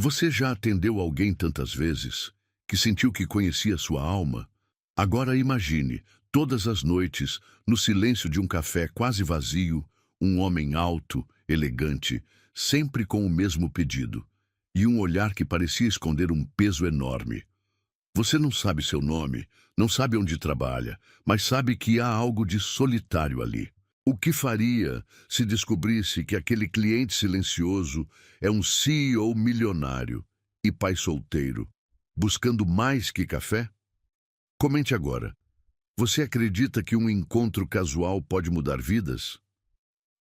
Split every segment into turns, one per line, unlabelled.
Você já atendeu alguém tantas vezes que sentiu que conhecia sua alma? Agora imagine, todas as noites, no silêncio de um café quase vazio, um homem alto, elegante, sempre com o mesmo pedido, e um olhar que parecia esconder um peso enorme. Você não sabe seu nome, não sabe onde trabalha, mas sabe que há algo de solitário ali. O que faria se descobrisse que aquele cliente silencioso é um CEO milionário e pai solteiro, buscando mais que café? Comente agora. Você acredita que um encontro casual pode mudar vidas?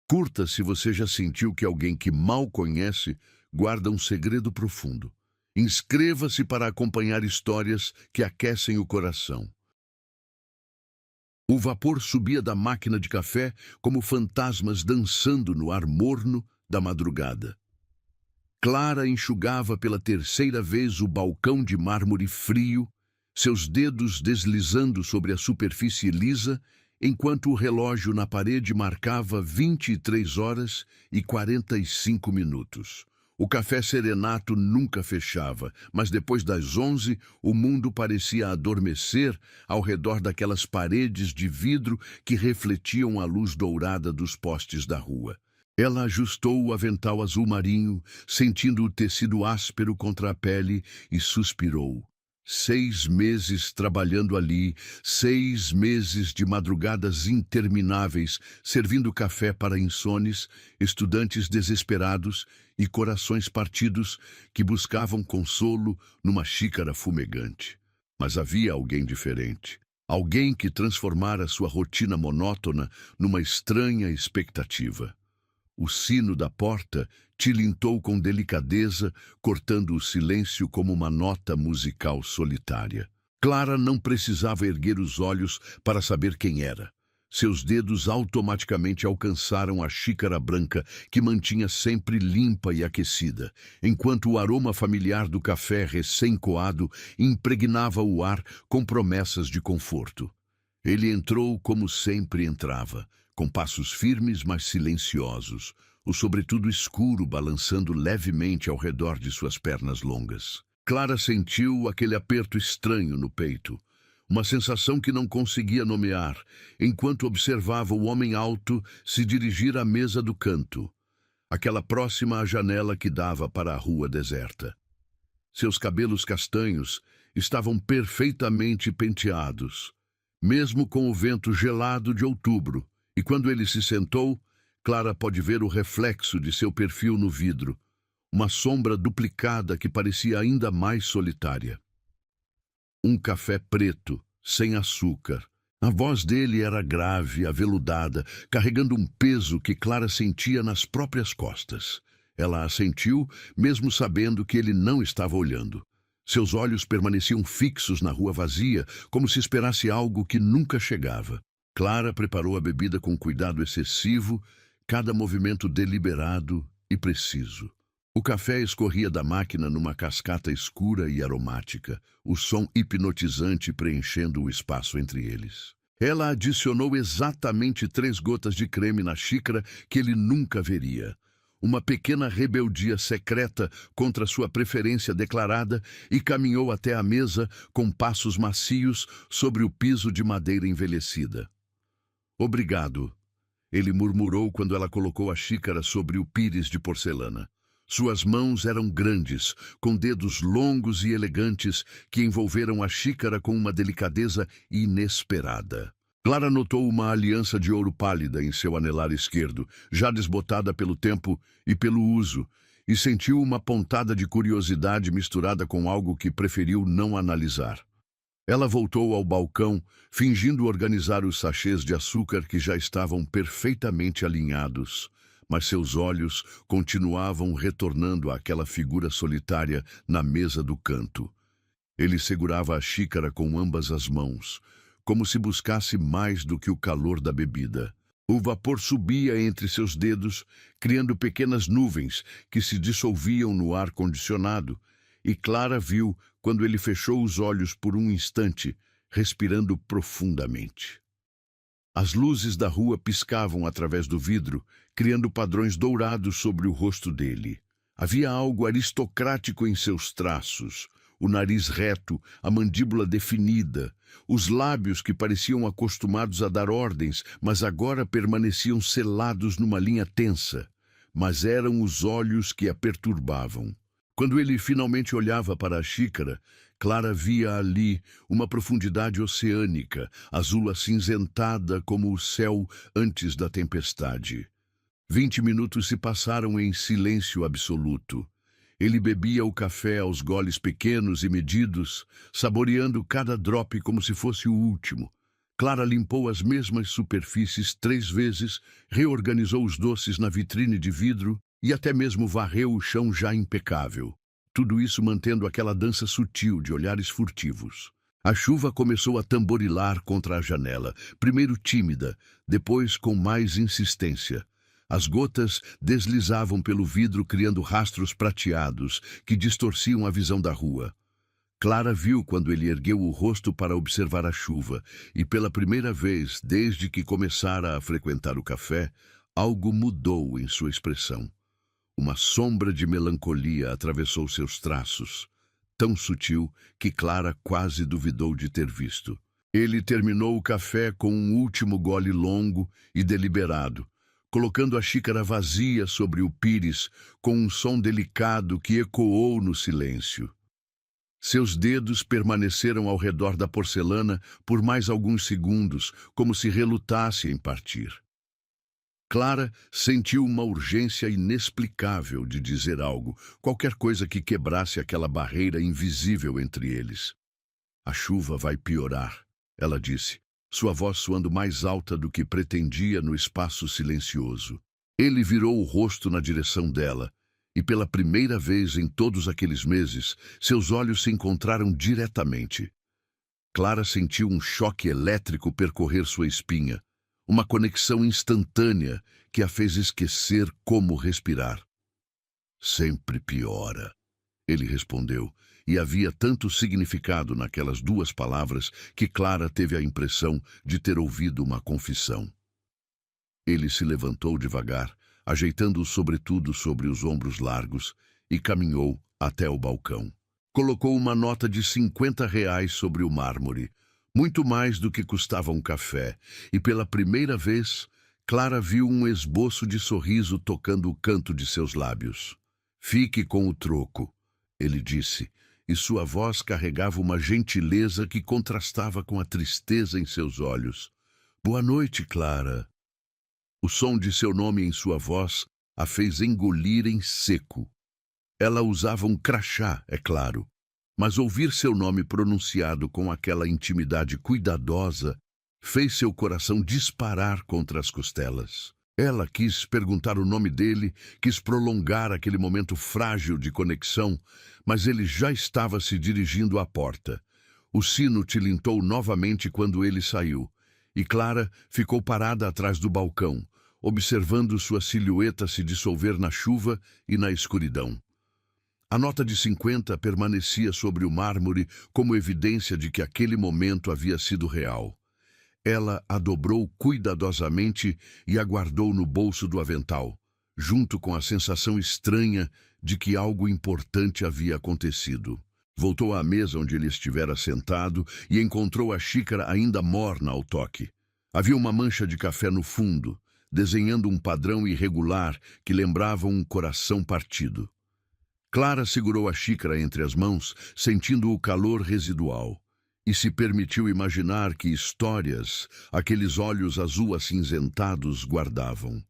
Curta se você já sentiu que alguém que mal conhece guarda um segredo profundo. Inscreva-se para acompanhar histórias que aquecem o coração. O vapor subia da máquina de café como fantasmas dançando no ar morno da madrugada. Clara enxugava pela terceira vez o balcão de mármore frio, seus dedos deslizando sobre a superfície lisa, enquanto o relógio na parede marcava 23 horas e 45 minutos. O café serenato nunca fechava, mas depois das 11, o mundo parecia adormecer ao redor daquelas paredes de vidro que refletiam a luz dourada dos postes da rua. Ela ajustou o avental azul marinho, sentindo o tecido áspero contra a pele, e suspirou. 6 meses trabalhando ali, 6 meses de madrugadas intermináveis, servindo café para insones, estudantes desesperados e corações partidos que buscavam consolo numa xícara fumegante. Mas havia alguém diferente. Alguém que transformara sua rotina monótona numa estranha expectativa. O sino da porta tilintou com delicadeza, cortando o silêncio como uma nota musical solitária. Clara não precisava erguer os olhos para saber quem era. Seus dedos automaticamente alcançaram a xícara branca que mantinha sempre limpa e aquecida, enquanto o aroma familiar do café recém-coado impregnava o ar com promessas de conforto. Ele entrou como sempre entrava, com passos firmes, mas silenciosos, o sobretudo escuro balançando levemente ao redor de suas pernas longas. Clara sentiu aquele aperto estranho no peito, uma sensação que não conseguia nomear, enquanto observava o homem alto se dirigir à mesa do canto, aquela próxima à janela que dava para a rua deserta. Seus cabelos castanhos estavam perfeitamente penteados, mesmo com o vento gelado de outubro, e quando ele se sentou, Clara pôde ver o reflexo de seu perfil no vidro, uma sombra duplicada que parecia ainda mais solitária. Um café preto, sem açúcar. A voz dele era grave, aveludada, carregando um peso que Clara sentia nas próprias costas. Ela assentiu, mesmo sabendo que ele não estava olhando. Seus olhos permaneciam fixos na rua vazia, como se esperasse algo que nunca chegava. Clara preparou a bebida com cuidado excessivo, cada movimento deliberado e preciso. O café escorria da máquina numa cascata escura e aromática, o som hipnotizante preenchendo o espaço entre eles. Ela adicionou exatamente 3 gotas de creme na xícara que ele nunca veria. Uma pequena rebeldia secreta contra sua preferência declarada, e caminhou até a mesa com passos macios sobre o piso de madeira envelhecida. "Obrigado", ele murmurou quando ela colocou a xícara sobre o pires de porcelana. Suas mãos eram grandes, com dedos longos e elegantes que envolveram a xícara com uma delicadeza inesperada. Clara notou uma aliança de ouro pálida em seu anelar esquerdo, já desbotada pelo tempo e pelo uso, e sentiu uma pontada de curiosidade misturada com algo que preferiu não analisar. Ela voltou ao balcão, fingindo organizar os sachês de açúcar que já estavam perfeitamente alinhados, mas seus olhos continuavam retornando àquela figura solitária na mesa do canto. Ele segurava a xícara com ambas as mãos, como se buscasse mais do que o calor da bebida. O vapor subia entre seus dedos, criando pequenas nuvens que se dissolviam no ar condicionado, e Clara viu quando ele fechou os olhos por um instante, respirando profundamente. As luzes da rua piscavam através do vidro, criando padrões dourados sobre o rosto dele. Havia algo aristocrático em seus traços, o nariz reto, a mandíbula definida, os lábios que pareciam acostumados a dar ordens, mas agora permaneciam selados numa linha tensa. Mas eram os olhos que a perturbavam. Quando ele finalmente olhava para a xícara, Clara via ali uma profundidade oceânica, azul acinzentada como o céu antes da tempestade. 20 minutos se passaram em silêncio absoluto. Ele bebia o café aos goles pequenos e medidos, saboreando cada drope como se fosse o último. Clara limpou as mesmas superfícies 3 vezes, reorganizou os doces na vitrine de vidro e até mesmo varreu o chão já impecável. Tudo isso mantendo aquela dança sutil de olhares furtivos. A chuva começou a tamborilar contra a janela, primeiro tímida, depois com mais insistência. As gotas deslizavam pelo vidro criando rastros prateados que distorciam a visão da rua. Clara viu quando ele ergueu o rosto para observar a chuva e, pela primeira vez desde que começara a frequentar o café, algo mudou em sua expressão. Uma sombra de melancolia atravessou seus traços, tão sutil que Clara quase duvidou de ter visto. Ele terminou o café com um último gole longo e deliberado, colocando a xícara vazia sobre o pires com um som delicado que ecoou no silêncio. Seus dedos permaneceram ao redor da porcelana por mais alguns segundos, como se relutasse em partir. Clara sentiu uma urgência inexplicável de dizer algo, qualquer coisa que quebrasse aquela barreira invisível entre eles. A chuva vai piorar, ela disse, sua voz soando mais alta do que pretendia no espaço silencioso. Ele virou o rosto na direção dela, e pela primeira vez em todos aqueles meses, seus olhos se encontraram diretamente. Clara sentiu um choque elétrico percorrer sua espinha, uma conexão instantânea que a fez esquecer como respirar. Sempre piora, ele respondeu, e havia tanto significado naquelas 2 palavras que Clara teve a impressão de ter ouvido uma confissão. Ele se levantou devagar, ajeitando o sobretudo sobre os ombros largos, e caminhou até o balcão. Colocou uma nota de R$ 50 sobre o mármore, muito mais do que custava um café, e pela primeira vez, Clara viu um esboço de sorriso tocando o canto de seus lábios. Fique com o troco, ele disse, e sua voz carregava uma gentileza que contrastava com a tristeza em seus olhos. Boa noite, Clara. O som de seu nome em sua voz a fez engolir em seco. Ela usava um crachá, é claro, mas ouvir seu nome pronunciado com aquela intimidade cuidadosa fez seu coração disparar contra as costelas. Ela quis perguntar o nome dele, quis prolongar aquele momento frágil de conexão, mas ele já estava se dirigindo à porta. O sino tilintou novamente quando ele saiu, e Clara ficou parada atrás do balcão, observando sua silhueta se dissolver na chuva e na escuridão. A nota de 50 permanecia sobre o mármore como evidência de que aquele momento havia sido real. Ela a dobrou cuidadosamente e a guardou no bolso do avental, junto com a sensação estranha de que algo importante havia acontecido. Voltou à mesa onde ele estivera sentado e encontrou a xícara ainda morna ao toque. Havia uma mancha de café no fundo, desenhando um padrão irregular que lembrava um coração partido. Clara segurou a xícara entre as mãos, sentindo o calor residual, e se permitiu imaginar que histórias aqueles olhos azul acinzentados guardavam.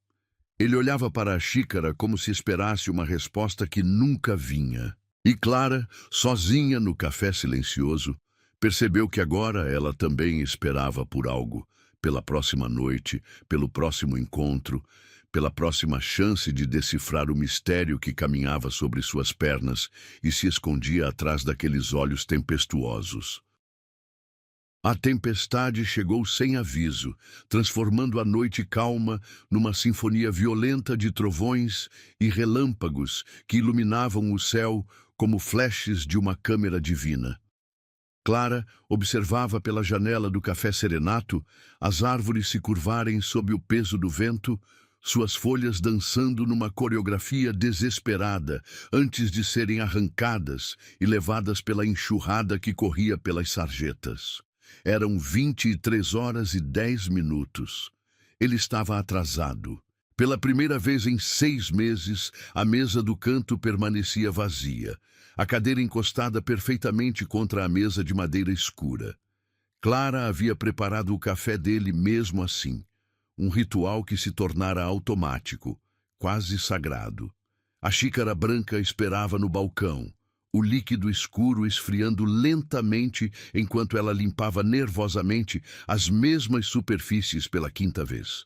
Ele olhava para a xícara como se esperasse uma resposta que nunca vinha. E Clara, sozinha no café silencioso, percebeu que agora ela também esperava por algo, pela próxima noite, pelo próximo encontro, pela próxima chance de decifrar o mistério que caminhava sobre suas pernas e se escondia atrás daqueles olhos tempestuosos. A tempestade chegou sem aviso, transformando a noite calma numa sinfonia violenta de trovões e relâmpagos que iluminavam o céu como flashes de uma câmera divina. Clara observava pela janela do café serenato as árvores se curvarem sob o peso do vento, suas folhas dançando numa coreografia desesperada antes de serem arrancadas e levadas pela enxurrada que corria pelas sarjetas. Eram 23h10. Ele estava atrasado. Pela primeira vez em 6 meses, a mesa do canto permanecia vazia, a cadeira encostada perfeitamente contra a mesa de madeira escura. Clara havia preparado o café dele mesmo assim, um ritual que se tornara automático, quase sagrado. A xícara branca esperava no balcão, o líquido escuro esfriando lentamente enquanto ela limpava nervosamente as mesmas superfícies pela 5ª vez.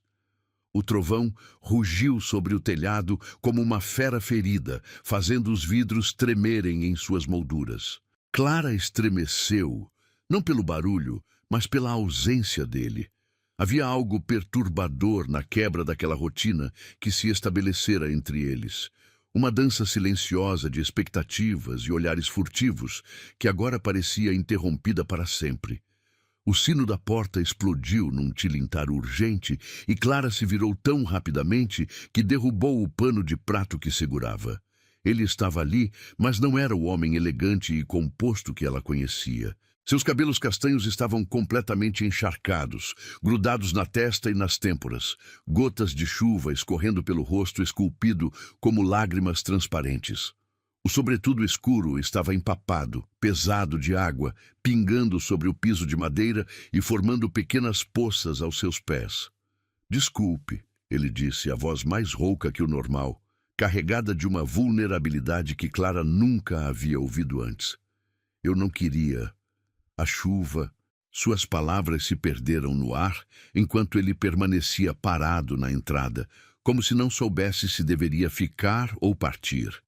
O trovão rugiu sobre o telhado como uma fera ferida, fazendo os vidros tremerem em suas molduras. Clara estremeceu, não pelo barulho, mas pela ausência dele. Havia algo perturbador na quebra daquela rotina que se estabelecera entre eles. Uma dança silenciosa de expectativas e olhares furtivos que agora parecia interrompida para sempre. O sino da porta explodiu num tilintar urgente e Clara se virou tão rapidamente que derrubou o pano de prato que segurava. Ele estava ali, mas não era o homem elegante e composto que ela conhecia. Seus cabelos castanhos estavam completamente encharcados, grudados na testa e nas têmporas, gotas de chuva escorrendo pelo rosto esculpido como lágrimas transparentes. O sobretudo escuro estava empapado, pesado de água, pingando sobre o piso de madeira e formando pequenas poças aos seus pés. "Desculpe", ele disse, a voz mais rouca que o normal, carregada de uma vulnerabilidade que Clara nunca havia ouvido antes. "Eu não queria. A chuva." Suas palavras se perderam no ar enquanto ele permanecia parado na entrada, como se não soubesse se deveria ficar ou partir.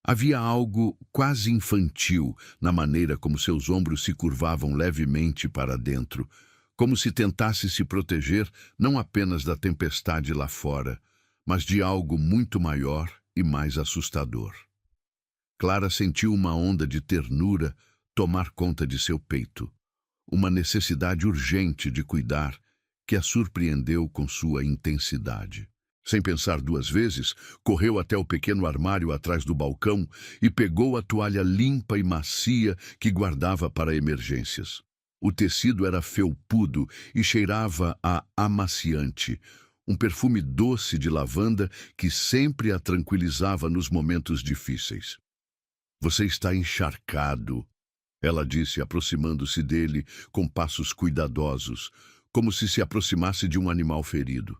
Havia algo quase infantil na maneira como seus ombros se curvavam levemente para dentro, como se tentasse se proteger não apenas da tempestade lá fora, mas de algo muito maior e mais assustador. Clara sentiu uma onda de ternura tomar conta de seu peito, uma necessidade urgente de cuidar que a surpreendeu com sua intensidade. Sem pensar 2 vezes, correu até o pequeno armário atrás do balcão e pegou a toalha limpa e macia que guardava para emergências. O tecido era felpudo e cheirava a amaciante, um perfume doce de lavanda que sempre a tranquilizava nos momentos difíceis. "Você está encharcado", ela disse, aproximando-se dele com passos cuidadosos, como se aproximasse de um animal ferido.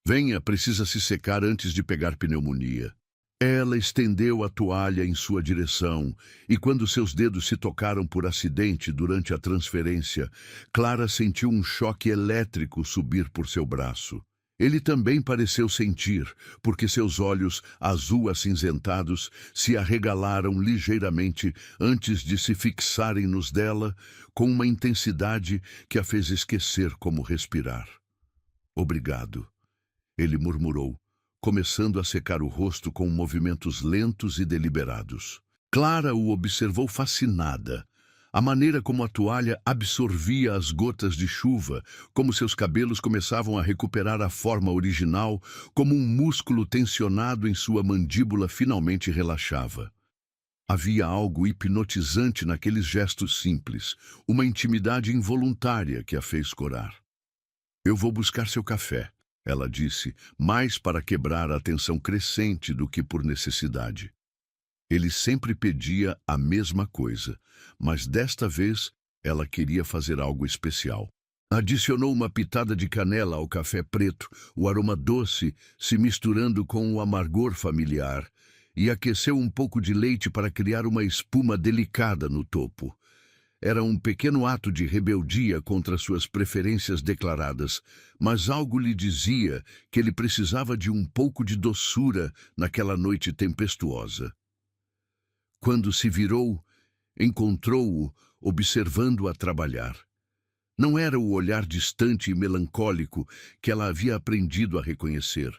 "Venha, precisa se secar antes de pegar pneumonia." Ela estendeu a toalha em sua direção, e quando seus dedos se tocaram por acidente durante a transferência, Clara sentiu um choque elétrico subir por seu braço. Ele também pareceu sentir, porque seus olhos, azul-acinzentados, se arregalaram ligeiramente antes de se fixarem nos dela, com uma intensidade que a fez esquecer como respirar. "Obrigado", ele murmurou, começando a secar o rosto com movimentos lentos e deliberados. Clara o observou fascinada. A maneira como a toalha absorvia as gotas de chuva, como seus cabelos começavam a recuperar a forma original, como um músculo tensionado em sua mandíbula finalmente relaxava. Havia algo hipnotizante naqueles gestos simples, uma intimidade involuntária que a fez corar. "Eu vou buscar seu café", ela disse, mais para quebrar a tensão crescente do que por necessidade. Ele sempre pedia a mesma coisa, mas desta vez ela queria fazer algo especial. Adicionou uma pitada de canela ao café preto, o aroma doce se misturando com o amargor familiar, e aqueceu um pouco de leite para criar uma espuma delicada no topo. Era um pequeno ato de rebeldia contra suas preferências declaradas, mas algo lhe dizia que ele precisava de um pouco de doçura naquela noite tempestuosa. Quando se virou, encontrou-o observando-a trabalhar. Não era o olhar distante e melancólico que ela havia aprendido a reconhecer,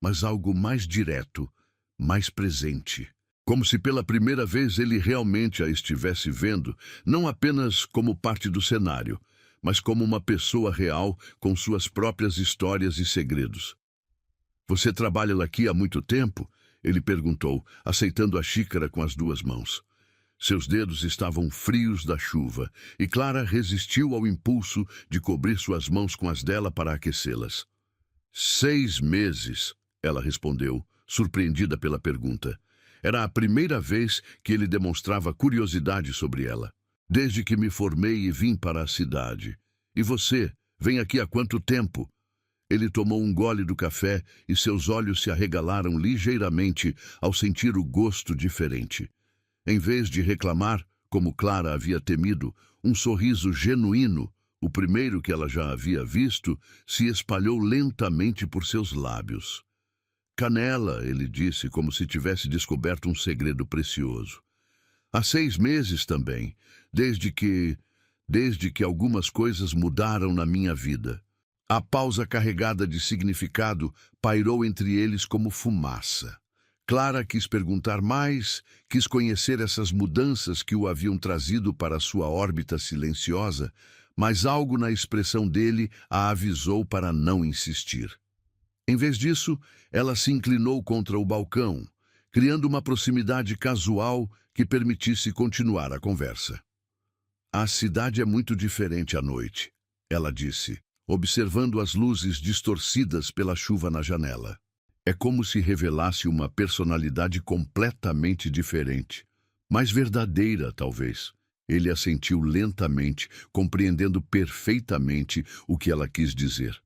mas algo mais direto, mais presente. Como se pela primeira vez ele realmente a estivesse vendo, não apenas como parte do cenário, mas como uma pessoa real com suas próprias histórias e segredos. Você trabalha aqui há muito tempo? Ele perguntou, aceitando a xícara com as duas mãos. Seus dedos estavam frios da chuva, e Clara resistiu ao impulso de cobrir suas mãos com as dela para aquecê-las. 6 meses, ela respondeu, surpreendida pela pergunta. Era a primeira vez que ele demonstrava curiosidade sobre ela. Desde que me formei e vim para a cidade. E você, vem aqui há quanto tempo? Ele tomou um gole do café e seus olhos se arregalaram ligeiramente ao sentir o gosto diferente. Em vez de reclamar, como Clara havia temido, um sorriso genuíno, o primeiro que ela já havia visto, se espalhou lentamente por seus lábios. Canela, ele disse, como se tivesse descoberto um segredo precioso. Há 6 meses também, desde que algumas coisas mudaram na minha vida. A pausa carregada de significado pairou entre eles como fumaça. Clara quis perguntar mais, quis conhecer essas mudanças que o haviam trazido para sua órbita silenciosa, mas algo na expressão dele a avisou para não insistir. Em vez disso, ela se inclinou contra o balcão, criando uma proximidade casual que permitisse continuar a conversa. A cidade é muito diferente à noite, ela disse, observando as luzes distorcidas pela chuva na janela. É como se revelasse uma personalidade completamente diferente, mais verdadeira, talvez. Ele assentiu lentamente, compreendendo perfeitamente o que ela quis dizer.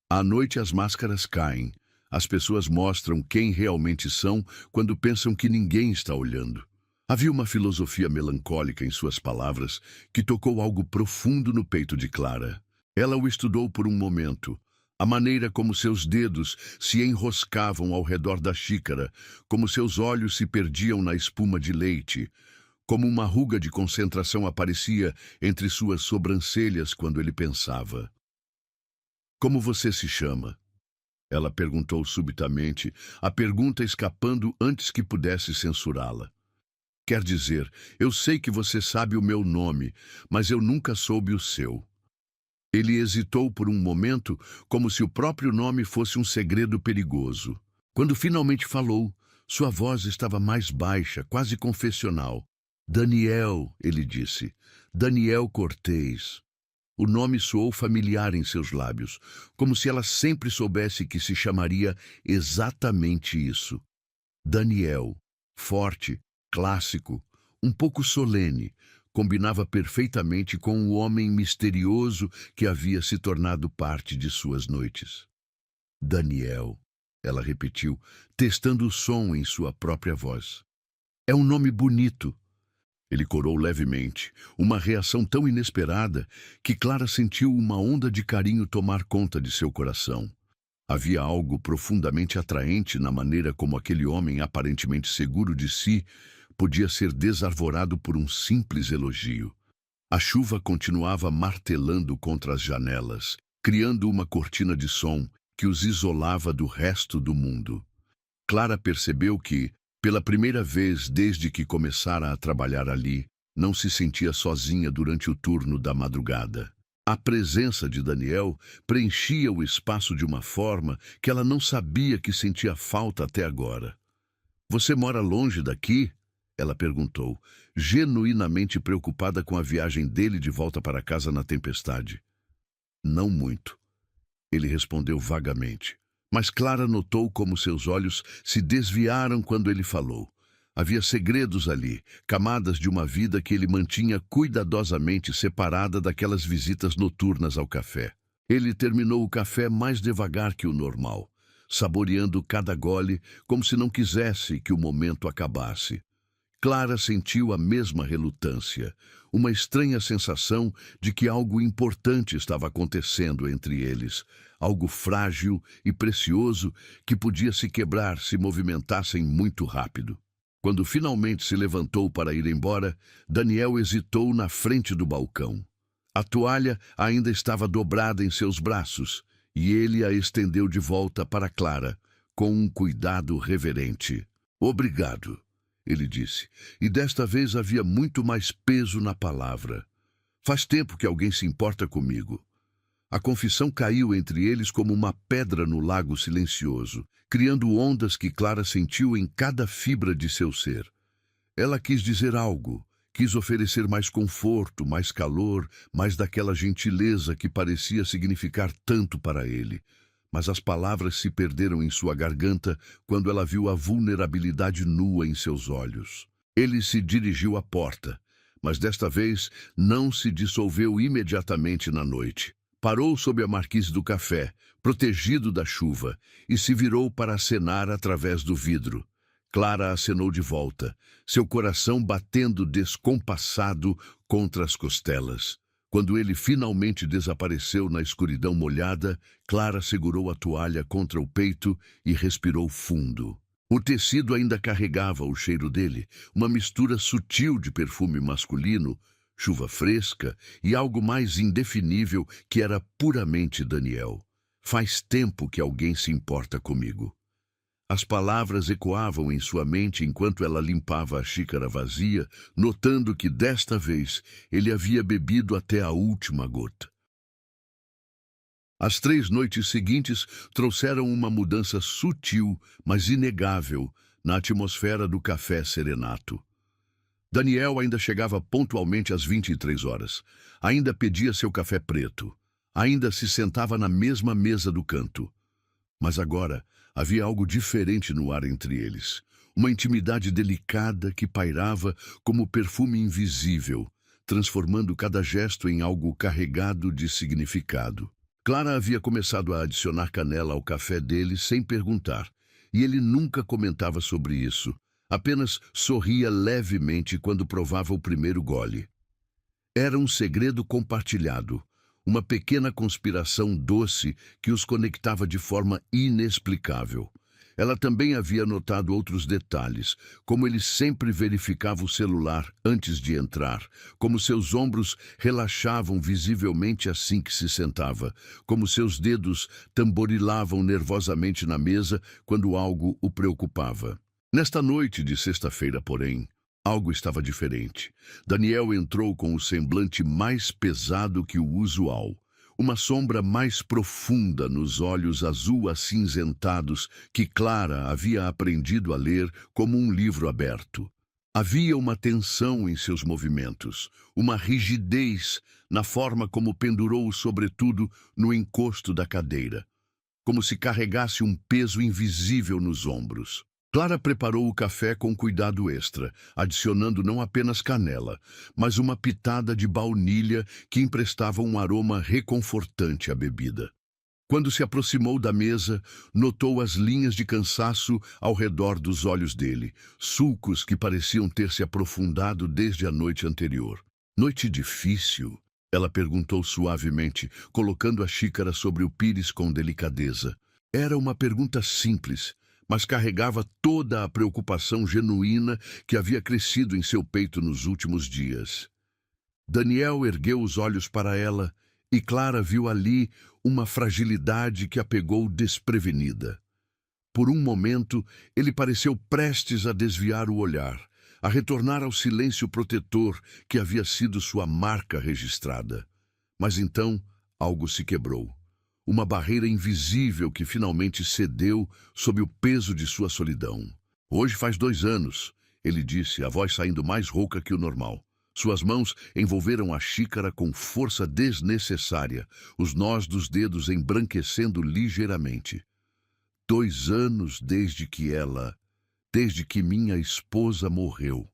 À noite as máscaras caem. As pessoas mostram quem realmente são quando pensam que ninguém está olhando. Havia uma filosofia melancólica em suas palavras que tocou algo profundo no peito de Clara. Ela o estudou por um momento. A maneira como seus dedos se enroscavam ao redor da xícara, como seus olhos se perdiam na espuma de leite, como uma ruga de concentração aparecia entre suas sobrancelhas quando ele pensava. Como você se chama? Ela perguntou subitamente, a pergunta escapando antes que pudesse censurá-la. Quer dizer, eu sei que você sabe o meu nome, mas eu nunca soube o seu. Ele hesitou por um momento, como se o próprio nome fosse um segredo perigoso. Quando finalmente falou, sua voz estava mais baixa, quase confessional. Daniel, ele disse. Daniel Cortês. O nome soou familiar em seus lábios, como se ela sempre soubesse que se chamaria exatamente isso. Daniel, forte, clássico, um pouco solene, combinava perfeitamente com o homem misterioso que havia se tornado parte de suas noites. Daniel, ela repetiu, testando o som em sua própria voz. É um nome bonito. Ele corou levemente, uma reação tão inesperada que Clara sentiu uma onda de carinho tomar conta de seu coração. Havia algo profundamente atraente na maneira como aquele homem aparentemente seguro de si podia ser desarvorado por um simples elogio. A chuva continuava martelando contra as janelas, criando uma cortina de som que os isolava do resto do mundo. Clara percebeu que, pela primeira vez desde que começara a trabalhar ali, não se sentia sozinha durante o turno da madrugada. A presença de Daniel preenchia o espaço de uma forma que ela não sabia que sentia falta até agora. Você mora longe daqui? Ela perguntou, genuinamente preocupada com a viagem dele de volta para casa na tempestade. Não muito. Ele respondeu vagamente. Mas Clara notou como seus olhos se desviaram quando ele falou. Havia segredos ali, camadas de uma vida que ele mantinha cuidadosamente separada daquelas visitas noturnas ao café. Ele terminou o café mais devagar que o normal, saboreando cada gole como se não quisesse que o momento acabasse. Clara sentiu a mesma relutância, uma estranha sensação de que algo importante estava acontecendo entre eles, algo frágil e precioso que podia se quebrar se movimentassem muito rápido. Quando finalmente se levantou para ir embora, Daniel hesitou na frente do balcão. A toalha ainda estava dobrada em seus braços, e ele a estendeu de volta para Clara, com um cuidado reverente. Obrigado. Ele disse, e desta vez havia muito mais peso na palavra. Faz tempo que alguém se importa comigo. A confissão caiu entre eles como uma pedra no lago silencioso, criando ondas que Clara sentiu em cada fibra de seu ser. Ela quis dizer algo, quis oferecer mais conforto, mais calor, mais daquela gentileza que parecia significar tanto para ele. Mas as palavras se perderam em sua garganta quando ela viu a vulnerabilidade nua em seus olhos. Ele se dirigiu à porta, mas desta vez não se dissolveu imediatamente na noite. Parou sob a marquise do café, protegido da chuva, e se virou para acenar através do vidro. Clara acenou de volta, seu coração batendo descompassado contra as costelas. Quando ele finalmente desapareceu na escuridão molhada, Clara segurou a toalha contra o peito e respirou fundo. O tecido ainda carregava o cheiro dele, uma mistura sutil de perfume masculino, chuva fresca e algo mais indefinível que era puramente Daniel. Faz tempo que alguém se importa comigo. As palavras ecoavam em sua mente enquanto ela limpava a xícara vazia, notando que desta vez ele havia bebido até a última gota. As 3 noites seguintes trouxeram uma mudança sutil, mas inegável, na atmosfera do café serenato. Daniel ainda chegava pontualmente às 23 horas. Ainda pedia seu café preto. Ainda se sentava na mesma mesa do canto. Mas agora havia algo diferente no ar entre eles. Uma intimidade delicada que pairava como perfume invisível, transformando cada gesto em algo carregado de significado. Clara havia começado a adicionar canela ao café dele sem perguntar, e ele nunca comentava sobre isso. Apenas sorria levemente quando provava o primeiro gole. Era um segredo compartilhado, uma pequena conspiração doce que os conectava de forma inexplicável. Ela também havia notado outros detalhes, como ele sempre verificava o celular antes de entrar, como seus ombros relaxavam visivelmente assim que se sentava, como seus dedos tamborilavam nervosamente na mesa quando algo o preocupava. Nesta noite de sexta-feira, porém, algo estava diferente. Daniel entrou com o semblante mais pesado que o usual. Uma sombra mais profunda nos olhos azul-acinzentados que Clara havia aprendido a ler como um livro aberto. Havia uma tensão em seus movimentos, uma rigidez na forma como pendurou o sobretudo no encosto da cadeira, como se carregasse um peso invisível nos ombros. Clara preparou o café com cuidado extra, adicionando não apenas canela, mas uma pitada de baunilha que emprestava um aroma reconfortante à bebida. Quando se aproximou da mesa, notou as linhas de cansaço ao redor dos olhos dele, sulcos que pareciam ter se aprofundado desde a noite anterior. Noite difícil? Ela perguntou suavemente, colocando a xícara sobre o pires com delicadeza. Era uma pergunta simples, mas carregava toda a preocupação genuína que havia crescido em seu peito nos últimos dias. Daniel ergueu os olhos para ela e Clara viu ali uma fragilidade que a pegou desprevenida. Por um momento, ele pareceu prestes a desviar o olhar, a retornar ao silêncio protetor que havia sido sua marca registrada. Mas então, algo se quebrou. Uma barreira invisível que finalmente cedeu sob o peso de sua solidão. Hoje faz 2 anos, ele disse, a voz saindo mais rouca que o normal. Suas mãos envolveram a xícara com força desnecessária, os nós dos dedos embranquecendo ligeiramente. 2 anos desde que minha esposa morreu.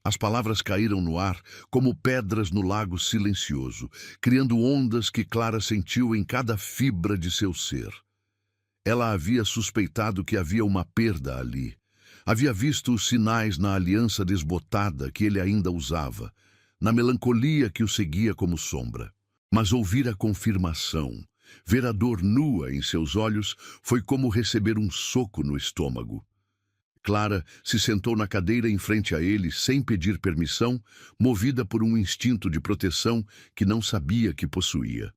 As palavras caíram no ar como pedras no lago silencioso, criando ondas que Clara sentiu em cada fibra de seu ser. Ela havia suspeitado que havia uma perda ali. Havia visto os sinais na aliança desbotada que ele ainda usava, na melancolia que o seguia como sombra. Mas ouvir a confirmação, ver a dor nua em seus olhos, foi como receber um soco no estômago. Clara se sentou na cadeira em frente a ele sem pedir permissão, movida por um instinto de proteção que não sabia que possuía.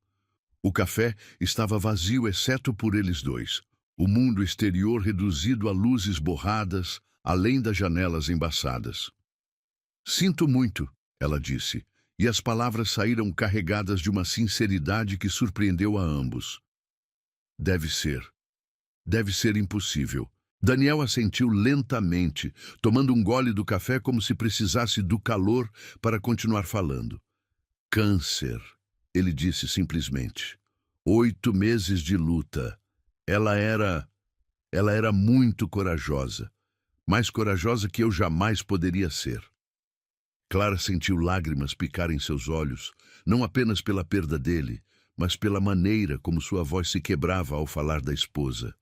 O café estava vazio exceto por eles dois. O mundo exterior reduzido a luzes borradas, além das janelas embaçadas. "Sinto muito", ela disse, e as palavras saíram carregadas de uma sinceridade que surpreendeu a ambos. Deve ser impossível. Daniel assentiu lentamente, tomando um gole do café como se precisasse do calor para continuar falando. Câncer, ele disse simplesmente. 8 meses de luta. Ela era muito corajosa. Mais corajosa que eu jamais poderia ser. Clara sentiu lágrimas picarem seus olhos, não apenas pela perda dele, mas pela maneira como sua voz se quebrava ao falar da esposa.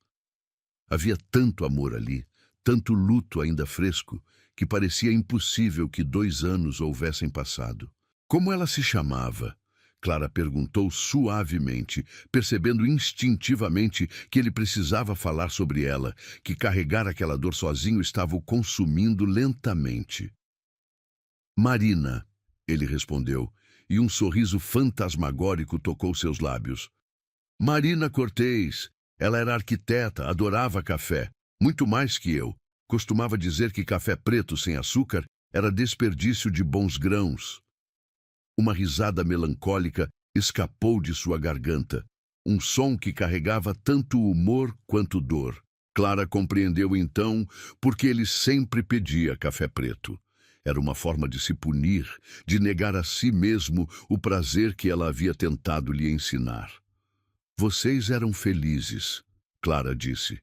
Havia tanto amor ali, tanto luto ainda fresco, que parecia impossível que 2 anos houvessem passado. Como ela se chamava? Clara perguntou suavemente, percebendo instintivamente que ele precisava falar sobre ela, que carregar aquela dor sozinho estava o consumindo lentamente. Marina, ele respondeu, e um sorriso fantasmagórico tocou seus lábios. Marina Cortês. Ela era arquiteta, adorava café, muito mais que eu. Costumava dizer que café preto sem açúcar era desperdício de bons grãos. Uma risada melancólica escapou de sua garganta, um som que carregava tanto humor quanto dor. Clara compreendeu então por que ele sempre pedia café preto. Era uma forma de se punir, de negar a si mesmo o prazer que ela havia tentado lhe ensinar. Vocês eram felizes, Clara disse.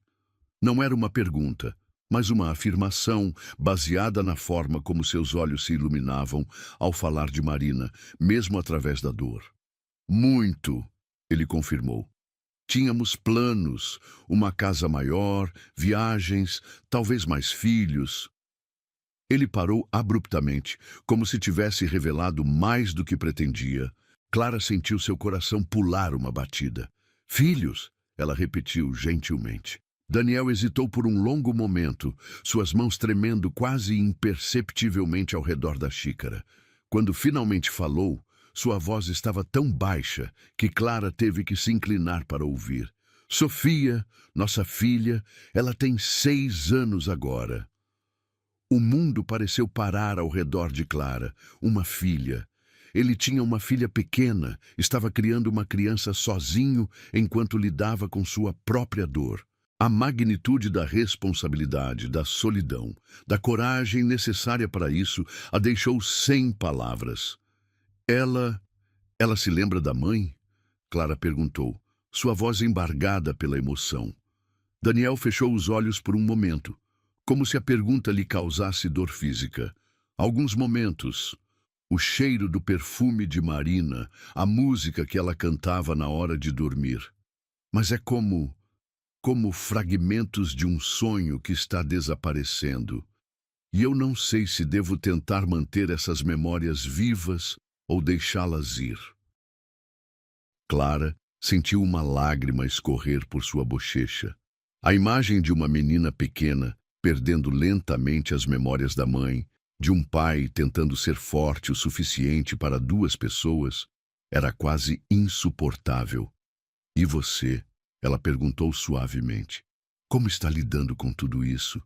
Não era uma pergunta, mas uma afirmação baseada na forma como seus olhos se iluminavam ao falar de Marina, mesmo através da dor. Muito, ele confirmou. Tínhamos planos, uma casa maior, viagens, talvez mais filhos. Ele parou abruptamente, como se tivesse revelado mais do que pretendia. Clara sentiu seu coração pular uma batida. Filhos, ela repetiu gentilmente. Daniel hesitou por um longo momento, suas mãos tremendo quase imperceptivelmente ao redor da xícara. Quando finalmente falou, sua voz estava tão baixa que Clara teve que se inclinar para ouvir. Sofia, nossa filha, ela tem 6 anos agora. O mundo pareceu parar ao redor de Clara, uma filha. Ele tinha uma filha pequena, estava criando uma criança sozinho enquanto lidava com sua própria dor. A magnitude da responsabilidade, da solidão, da coragem necessária para isso a deixou sem palavras. Ela se lembra da mãe? Clara perguntou, sua voz embargada pela emoção. Daniel fechou os olhos por um momento, como se a pergunta lhe causasse dor física. Alguns momentos. O cheiro do perfume de Marina, a música que ela cantava na hora de dormir. Mas é como fragmentos de um sonho que está desaparecendo. E eu não sei se devo tentar manter essas memórias vivas ou deixá-las ir. Clara sentiu uma lágrima escorrer por sua bochecha. A imagem de uma menina pequena, perdendo lentamente as memórias da mãe, de um pai tentando ser forte o suficiente para 2 pessoas, era quase insuportável. E você? Ela perguntou suavemente. Como está lidando com tudo isso?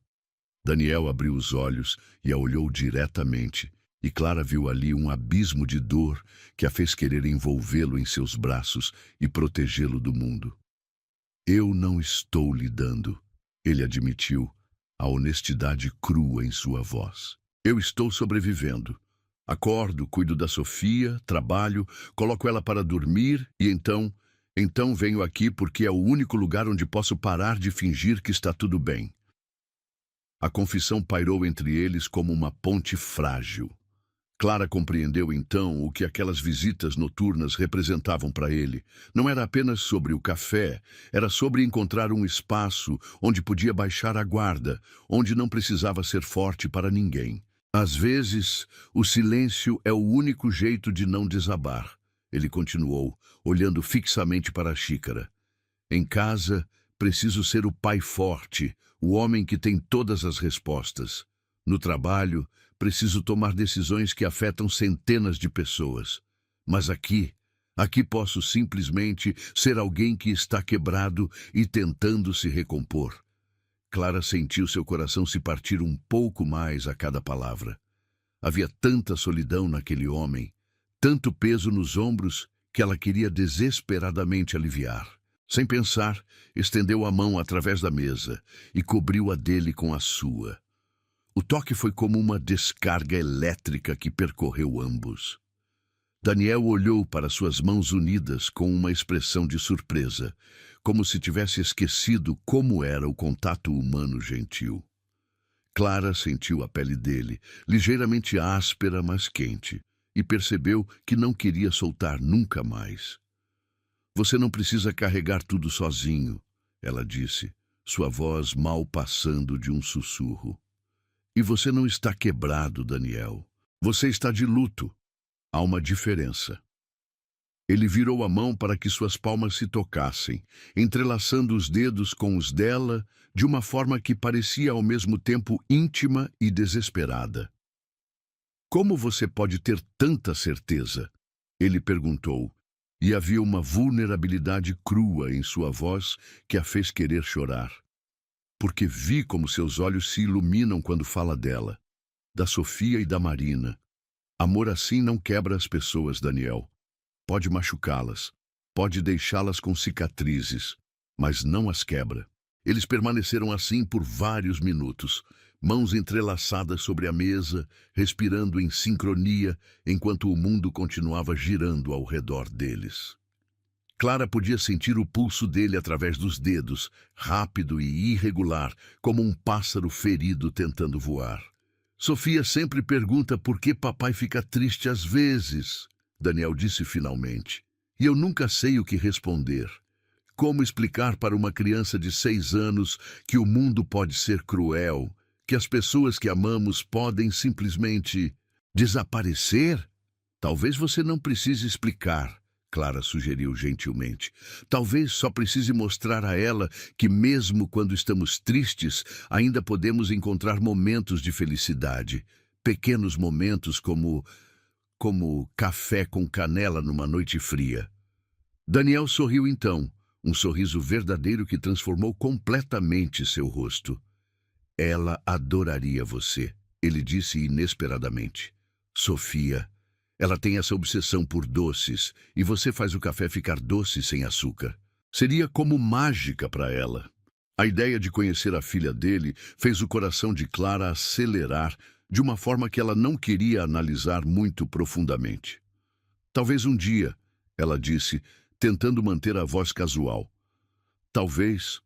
Daniel abriu os olhos e a olhou diretamente, e Clara viu ali um abismo de dor que a fez querer envolvê-lo em seus braços e protegê-lo do mundo. Eu não estou lidando, ele admitiu, a honestidade crua em sua voz. Eu estou sobrevivendo. Acordo, cuido da Sofia, trabalho, coloco ela para dormir e então venho aqui porque é o único lugar onde posso parar de fingir que está tudo bem. A confissão pairou entre eles como uma ponte frágil. Clara compreendeu então o que aquelas visitas noturnas representavam para ele. Não era apenas sobre o café, era sobre encontrar um espaço onde podia baixar a guarda, onde não precisava ser forte para ninguém. Às vezes, o silêncio é o único jeito de não desabar, ele continuou, olhando fixamente para a xícara. Em casa, preciso ser o pai forte, o homem que tem todas as respostas. No trabalho, preciso tomar decisões que afetam centenas de pessoas. Mas aqui posso simplesmente ser alguém que está quebrado e tentando se recompor. Clara sentiu seu coração se partir um pouco mais a cada palavra. Havia tanta solidão naquele homem, tanto peso nos ombros que ela queria desesperadamente aliviar. Sem pensar, estendeu a mão através da mesa e cobriu a dele com a sua. O toque foi como uma descarga elétrica que percorreu ambos. Daniel olhou para suas mãos unidas com uma expressão de surpresa, como se tivesse esquecido como era o contato humano gentil. Clara sentiu a pele dele, ligeiramente áspera, mas quente, e percebeu que não queria soltar nunca mais. Você não precisa carregar tudo sozinho, ela disse, sua voz mal passando de um sussurro. E você não está quebrado, Daniel. Você está de luto. Há uma diferença. Ele virou a mão para que suas palmas se tocassem, entrelaçando os dedos com os dela, de uma forma que parecia ao mesmo tempo íntima e desesperada. Como você pode ter tanta certeza? Ele perguntou, e havia uma vulnerabilidade crua em sua voz que a fez querer chorar. Porque vi como seus olhos se iluminam quando fala dela, da Sofia e da Marina. Amor assim não quebra as pessoas, Daniel. Pode machucá-las, pode deixá-las com cicatrizes, mas não as quebra. Eles permaneceram assim por vários minutos, mãos entrelaçadas sobre a mesa, respirando em sincronia, enquanto o mundo continuava girando ao redor deles. Clara podia sentir o pulso dele através dos dedos, rápido e irregular, como um pássaro ferido tentando voar. Sofia sempre pergunta por que papai fica triste às vezes, Daniel disse finalmente. E eu nunca sei o que responder. Como explicar para uma criança de 6 anos que o mundo pode ser cruel, que as pessoas que amamos podem simplesmente desaparecer? Talvez você não precise explicar, Clara sugeriu gentilmente. Talvez só precise mostrar a ela que mesmo quando estamos tristes, ainda podemos encontrar momentos de felicidade. Pequenos momentos como café com canela numa noite fria. Daniel sorriu então, um sorriso verdadeiro que transformou completamente seu rosto. Ela adoraria você, ele disse inesperadamente. Sofia, ela tem essa obsessão por doces, e você faz o café ficar doce sem açúcar. Seria como mágica para ela. A ideia de conhecer a filha dele fez o coração de Clara acelerar de uma forma que ela não queria analisar muito profundamente. Talvez um dia, ela disse, tentando manter a voz casual. Talvez,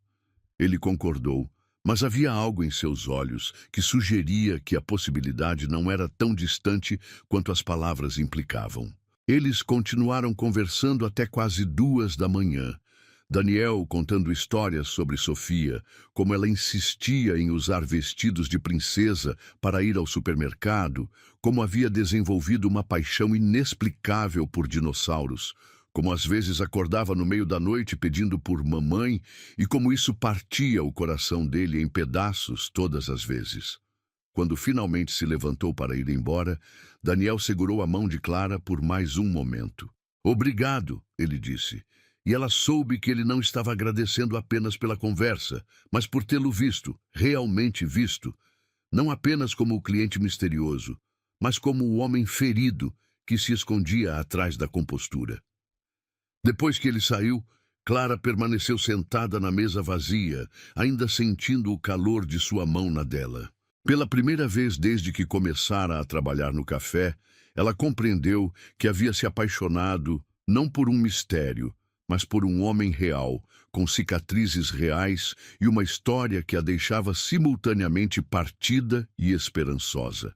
ele concordou, mas havia algo em seus olhos que sugeria que a possibilidade não era tão distante quanto as palavras implicavam. Eles continuaram conversando até quase 2 da manhã. Daniel contando histórias sobre Sofia, como ela insistia em usar vestidos de princesa para ir ao supermercado, como havia desenvolvido uma paixão inexplicável por dinossauros, como às vezes acordava no meio da noite pedindo por mamãe e como isso partia o coração dele em pedaços todas as vezes. Quando finalmente se levantou para ir embora, Daniel segurou a mão de Clara por mais um momento. Obrigado, ele disse. E ela soube que ele não estava agradecendo apenas pela conversa, mas por tê-lo visto, realmente visto, não apenas como o cliente misterioso, mas como o homem ferido que se escondia atrás da compostura. Depois que ele saiu, Clara permaneceu sentada na mesa vazia, ainda sentindo o calor de sua mão na dela. Pela primeira vez desde que começara a trabalhar no café, ela compreendeu que havia se apaixonado não por um mistério, mas por um homem real, com cicatrizes reais e uma história que a deixava simultaneamente partida e esperançosa.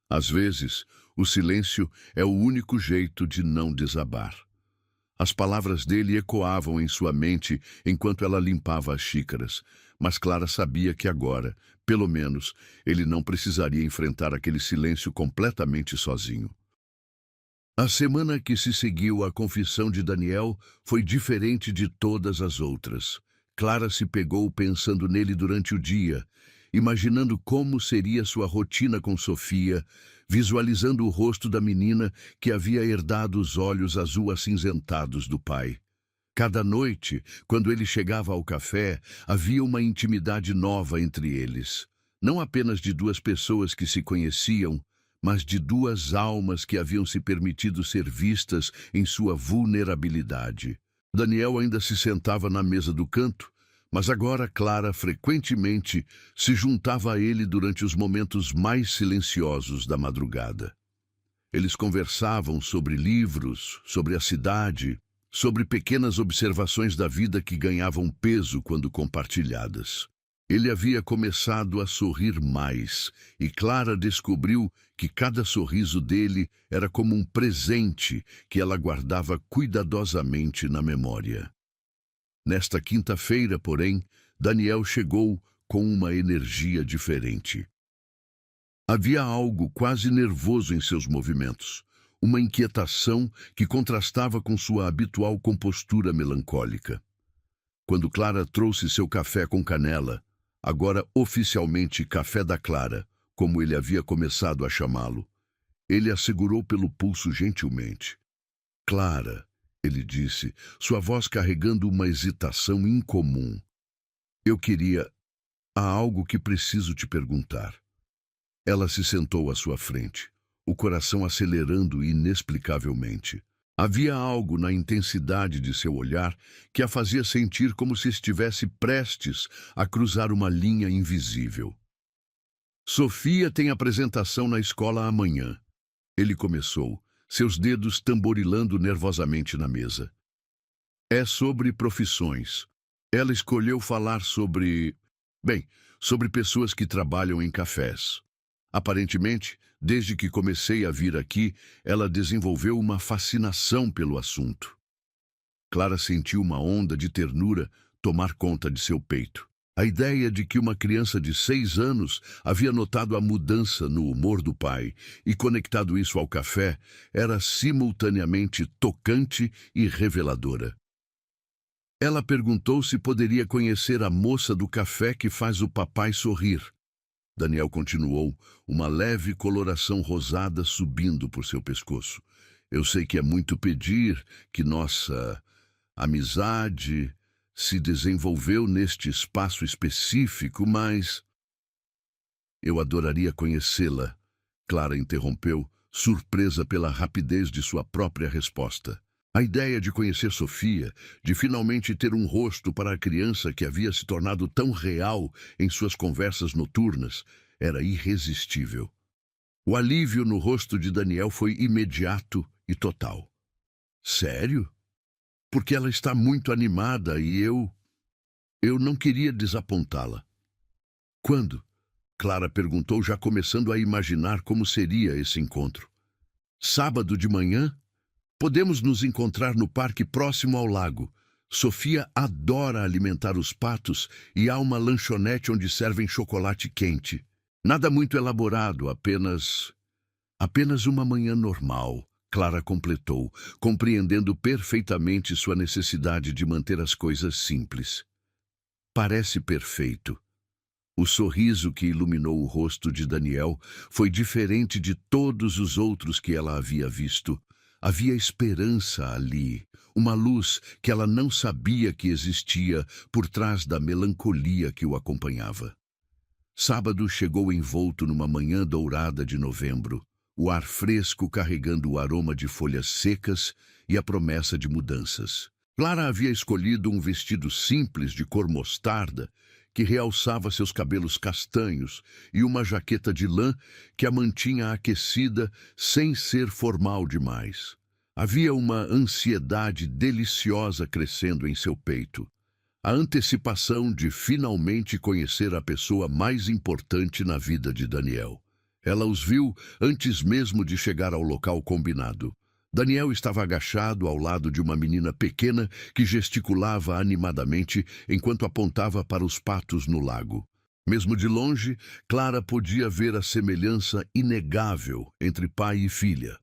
Às vezes, o silêncio é o único jeito de não desabar. As palavras dele ecoavam em sua mente enquanto ela limpava as xícaras, mas Clara sabia que agora, pelo menos, ele não precisaria enfrentar aquele silêncio completamente sozinho. A semana que se seguiu à confissão de Daniel foi diferente de todas as outras. Clara se pegou pensando nele durante o dia, imaginando como seria sua rotina com Sofia, visualizando o rosto da menina que havia herdado os olhos azul-acinzentados do pai. Cada noite, quando ele chegava ao café, havia uma intimidade nova entre eles. Não apenas de 2 pessoas que se conheciam, mas de duas almas que haviam se permitido ser vistas em sua vulnerabilidade. Daniel ainda se sentava na mesa do canto, mas agora Clara frequentemente se juntava a ele durante os momentos mais silenciosos da madrugada. Eles conversavam sobre livros, sobre a cidade, sobre pequenas observações da vida que ganhavam peso quando compartilhadas. Ele havia começado a sorrir mais, e Clara descobriu que cada sorriso dele era como um presente que ela guardava cuidadosamente na memória. Nesta quinta-feira, porém, Daniel chegou com uma energia diferente. Havia algo quase nervoso em seus movimentos, uma inquietação que contrastava com sua habitual compostura melancólica. Quando Clara trouxe seu café com canela, agora oficialmente Café da Clara, como ele havia começado a chamá-lo, ele a segurou pelo pulso gentilmente. Clara, ele disse, sua voz carregando uma hesitação incomum. Há algo que preciso te perguntar. Ela se sentou à sua frente, o coração acelerando inexplicavelmente. Havia algo na intensidade de seu olhar que a fazia sentir como se estivesse prestes a cruzar uma linha invisível. Sofia tem apresentação na escola amanhã. Ele começou, seus dedos tamborilando nervosamente na mesa. É sobre profissões. Ela escolheu falar sobre pessoas que trabalham em cafés. Aparentemente, desde que comecei a vir aqui, ela desenvolveu uma fascinação pelo assunto. Clara sentiu uma onda de ternura tomar conta de seu peito. A ideia de que uma criança de 6 anos havia notado a mudança no humor do pai e conectado isso ao café era simultaneamente tocante e reveladora. Ela perguntou se poderia conhecer a moça do café que faz o papai sorrir. Daniel continuou, uma leve coloração rosada subindo por seu pescoço. Eu sei que é muito pedir que nossa amizade se desenvolveu neste espaço específico, mas... Eu adoraria conhecê-la, Clara interrompeu, surpresa pela rapidez de sua própria resposta. A ideia de conhecer Sofia, de finalmente ter um rosto para a criança que havia se tornado tão real em suas conversas noturnas, era irresistível. O alívio no rosto de Daniel foi imediato e total. Sério? Porque ela está muito animada e eu não queria desapontá-la. Quando? Clara perguntou, já começando a imaginar como seria esse encontro. Sábado de manhã? Podemos nos encontrar no parque próximo ao lago. Sofia adora alimentar os patos e há uma lanchonete onde servem chocolate quente. Nada muito elaborado, apenas uma manhã normal, Clara completou, compreendendo perfeitamente sua necessidade de manter as coisas simples. Parece perfeito. O sorriso que iluminou o rosto de Daniel foi diferente de todos os outros que ela havia visto. Havia esperança ali, uma luz que ela não sabia que existia por trás da melancolia que o acompanhava. Sábado chegou envolto numa manhã dourada de novembro, o ar fresco carregando o aroma de folhas secas e a promessa de mudanças. Clara havia escolhido um vestido simples de cor mostarda que realçava seus cabelos castanhos e uma jaqueta de lã que a mantinha aquecida sem ser formal demais. Havia uma ansiedade deliciosa crescendo em seu peito. A antecipação de finalmente conhecer a pessoa mais importante na vida de Daniel. Ela os viu antes mesmo de chegar ao local combinado. Daniel estava agachado ao lado de uma menina pequena que gesticulava animadamente enquanto apontava para os patos no lago. Mesmo de longe, Clara podia ver a semelhança inegável entre pai e filha.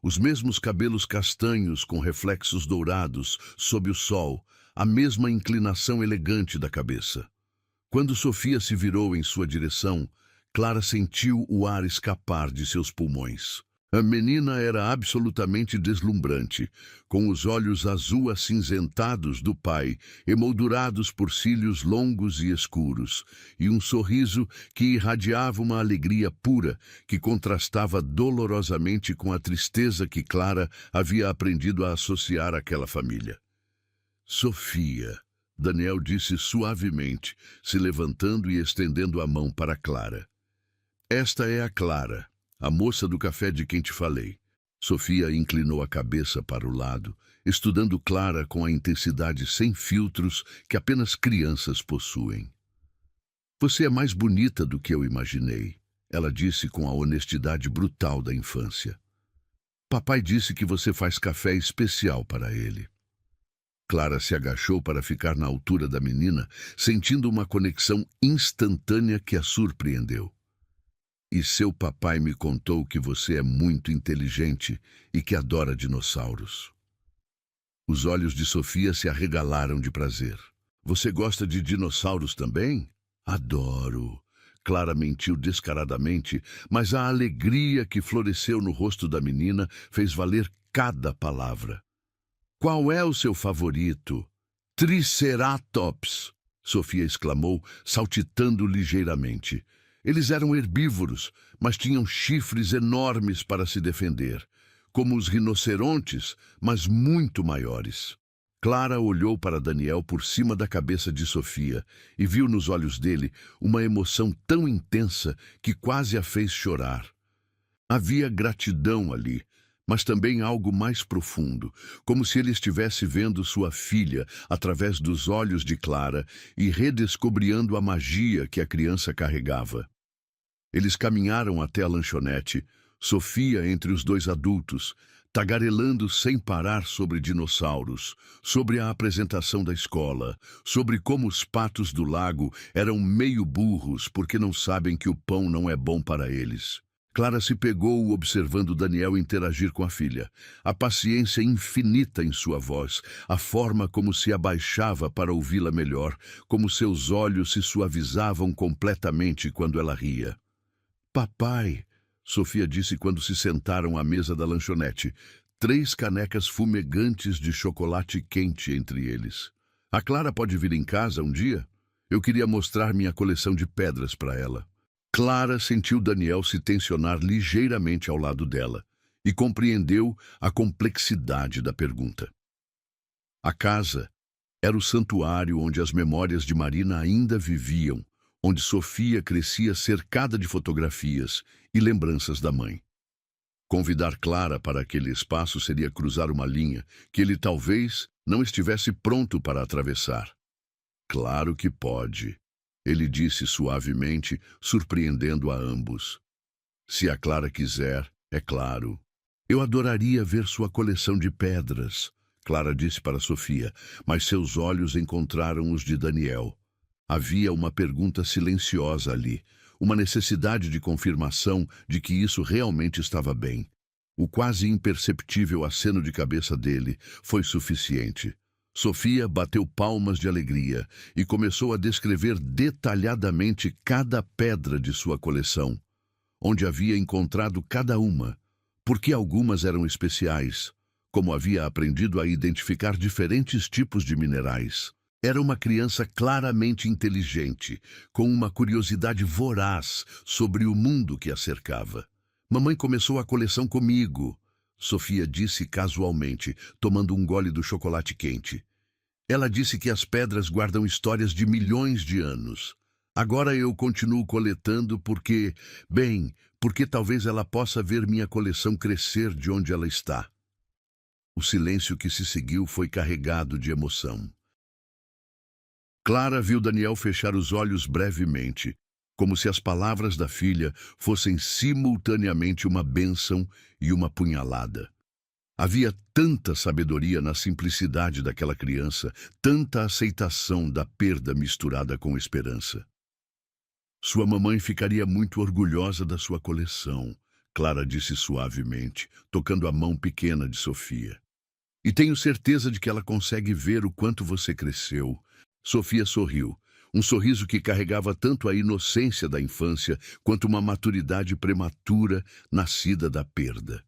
Os mesmos cabelos castanhos com reflexos dourados sob o sol, a mesma inclinação elegante da cabeça. Quando Sofia se virou em sua direção, Clara sentiu o ar escapar de seus pulmões. A menina era absolutamente deslumbrante, com os olhos azul acinzentados do pai, emoldurados por cílios longos e escuros, e um sorriso que irradiava uma alegria pura que contrastava dolorosamente com a tristeza que Clara havia aprendido a associar àquela família. Sofia, Daniel disse suavemente, se levantando e estendendo a mão para Clara. Esta é a Clara, a moça do café de quem te falei. Sofia inclinou a cabeça para o lado, estudando Clara com a intensidade sem filtros que apenas crianças possuem. Você é mais bonita do que eu imaginei, ela disse com a honestidade brutal da infância. Papai disse que você faz café especial para ele. Clara se agachou para ficar na altura da menina, sentindo uma conexão instantânea que a surpreendeu. E seu papai me contou que você é muito inteligente e que adora dinossauros. Os olhos de Sofia se arregalaram de prazer. Você gosta de dinossauros também? Adoro. Clara mentiu descaradamente, mas a alegria que floresceu no rosto da menina fez valer cada palavra. Qual é o seu favorito? Triceratops, Sofia exclamou, saltitando ligeiramente. Eles eram herbívoros, mas tinham chifres enormes para se defender, como os rinocerontes, mas muito maiores. Clara olhou para Daniel por cima da cabeça de Sofia e viu nos olhos dele uma emoção tão intensa que quase a fez chorar. Havia gratidão ali, mas também algo mais profundo, como se ele estivesse vendo sua filha através dos olhos de Clara e redescobrindo a magia que a criança carregava. Eles caminharam até a lanchonete, Sofia entre os dois adultos, tagarelando sem parar sobre dinossauros, sobre a apresentação da escola, sobre como os patos do lago eram meio burros porque não sabem que o pão não é bom para eles. Clara se pegou observando Daniel interagir com a filha, a paciência infinita em sua voz, a forma como se abaixava para ouvi-la melhor, como seus olhos se suavizavam completamente quando ela ria. Papai, Sofia disse quando se sentaram à mesa da lanchonete, 3 canecas fumegantes de chocolate quente entre eles. A Clara pode vir em casa um dia? Eu queria mostrar minha coleção de pedras para ela. Clara sentiu Daniel se tensionar ligeiramente ao lado dela e compreendeu a complexidade da pergunta. A casa era o santuário onde as memórias de Marina ainda viviam, onde Sofia crescia cercada de fotografias e lembranças da mãe. Convidar Clara para aquele espaço seria cruzar uma linha que ele talvez não estivesse pronto para atravessar. Claro que pode, ele disse suavemente, surpreendendo a ambos. Se a Clara quiser, é claro. Eu adoraria ver sua coleção de pedras, Clara disse para Sofia, mas seus olhos encontraram os de Daniel. Havia uma pergunta silenciosa ali, uma necessidade de confirmação de que isso realmente estava bem. O quase imperceptível aceno de cabeça dele foi suficiente. Sofia bateu palmas de alegria e começou a descrever detalhadamente cada pedra de sua coleção, onde havia encontrado cada uma, porque algumas eram especiais, como havia aprendido a identificar diferentes tipos de minerais. Era uma criança claramente inteligente, com uma curiosidade voraz sobre o mundo que a cercava. Mamãe começou a coleção comigo, Sofia disse casualmente, tomando um gole do chocolate quente. Ela disse que as pedras guardam histórias de milhões de anos. Agora eu continuo coletando porque talvez ela possa ver minha coleção crescer de onde ela está. O silêncio que se seguiu foi carregado de emoção. Clara viu Daniel fechar os olhos brevemente, como se as palavras da filha fossem simultaneamente uma bênção e uma punhalada. Havia tanta sabedoria na simplicidade daquela criança, tanta aceitação da perda misturada com esperança. Sua mamãe ficaria muito orgulhosa da sua coleção, Clara disse suavemente, tocando a mão pequena de Sofia. E tenho certeza de que ela consegue ver o quanto você cresceu. Sofia sorriu, Um sorriso que carregava tanto a inocência da infância quanto uma maturidade prematura nascida da perda.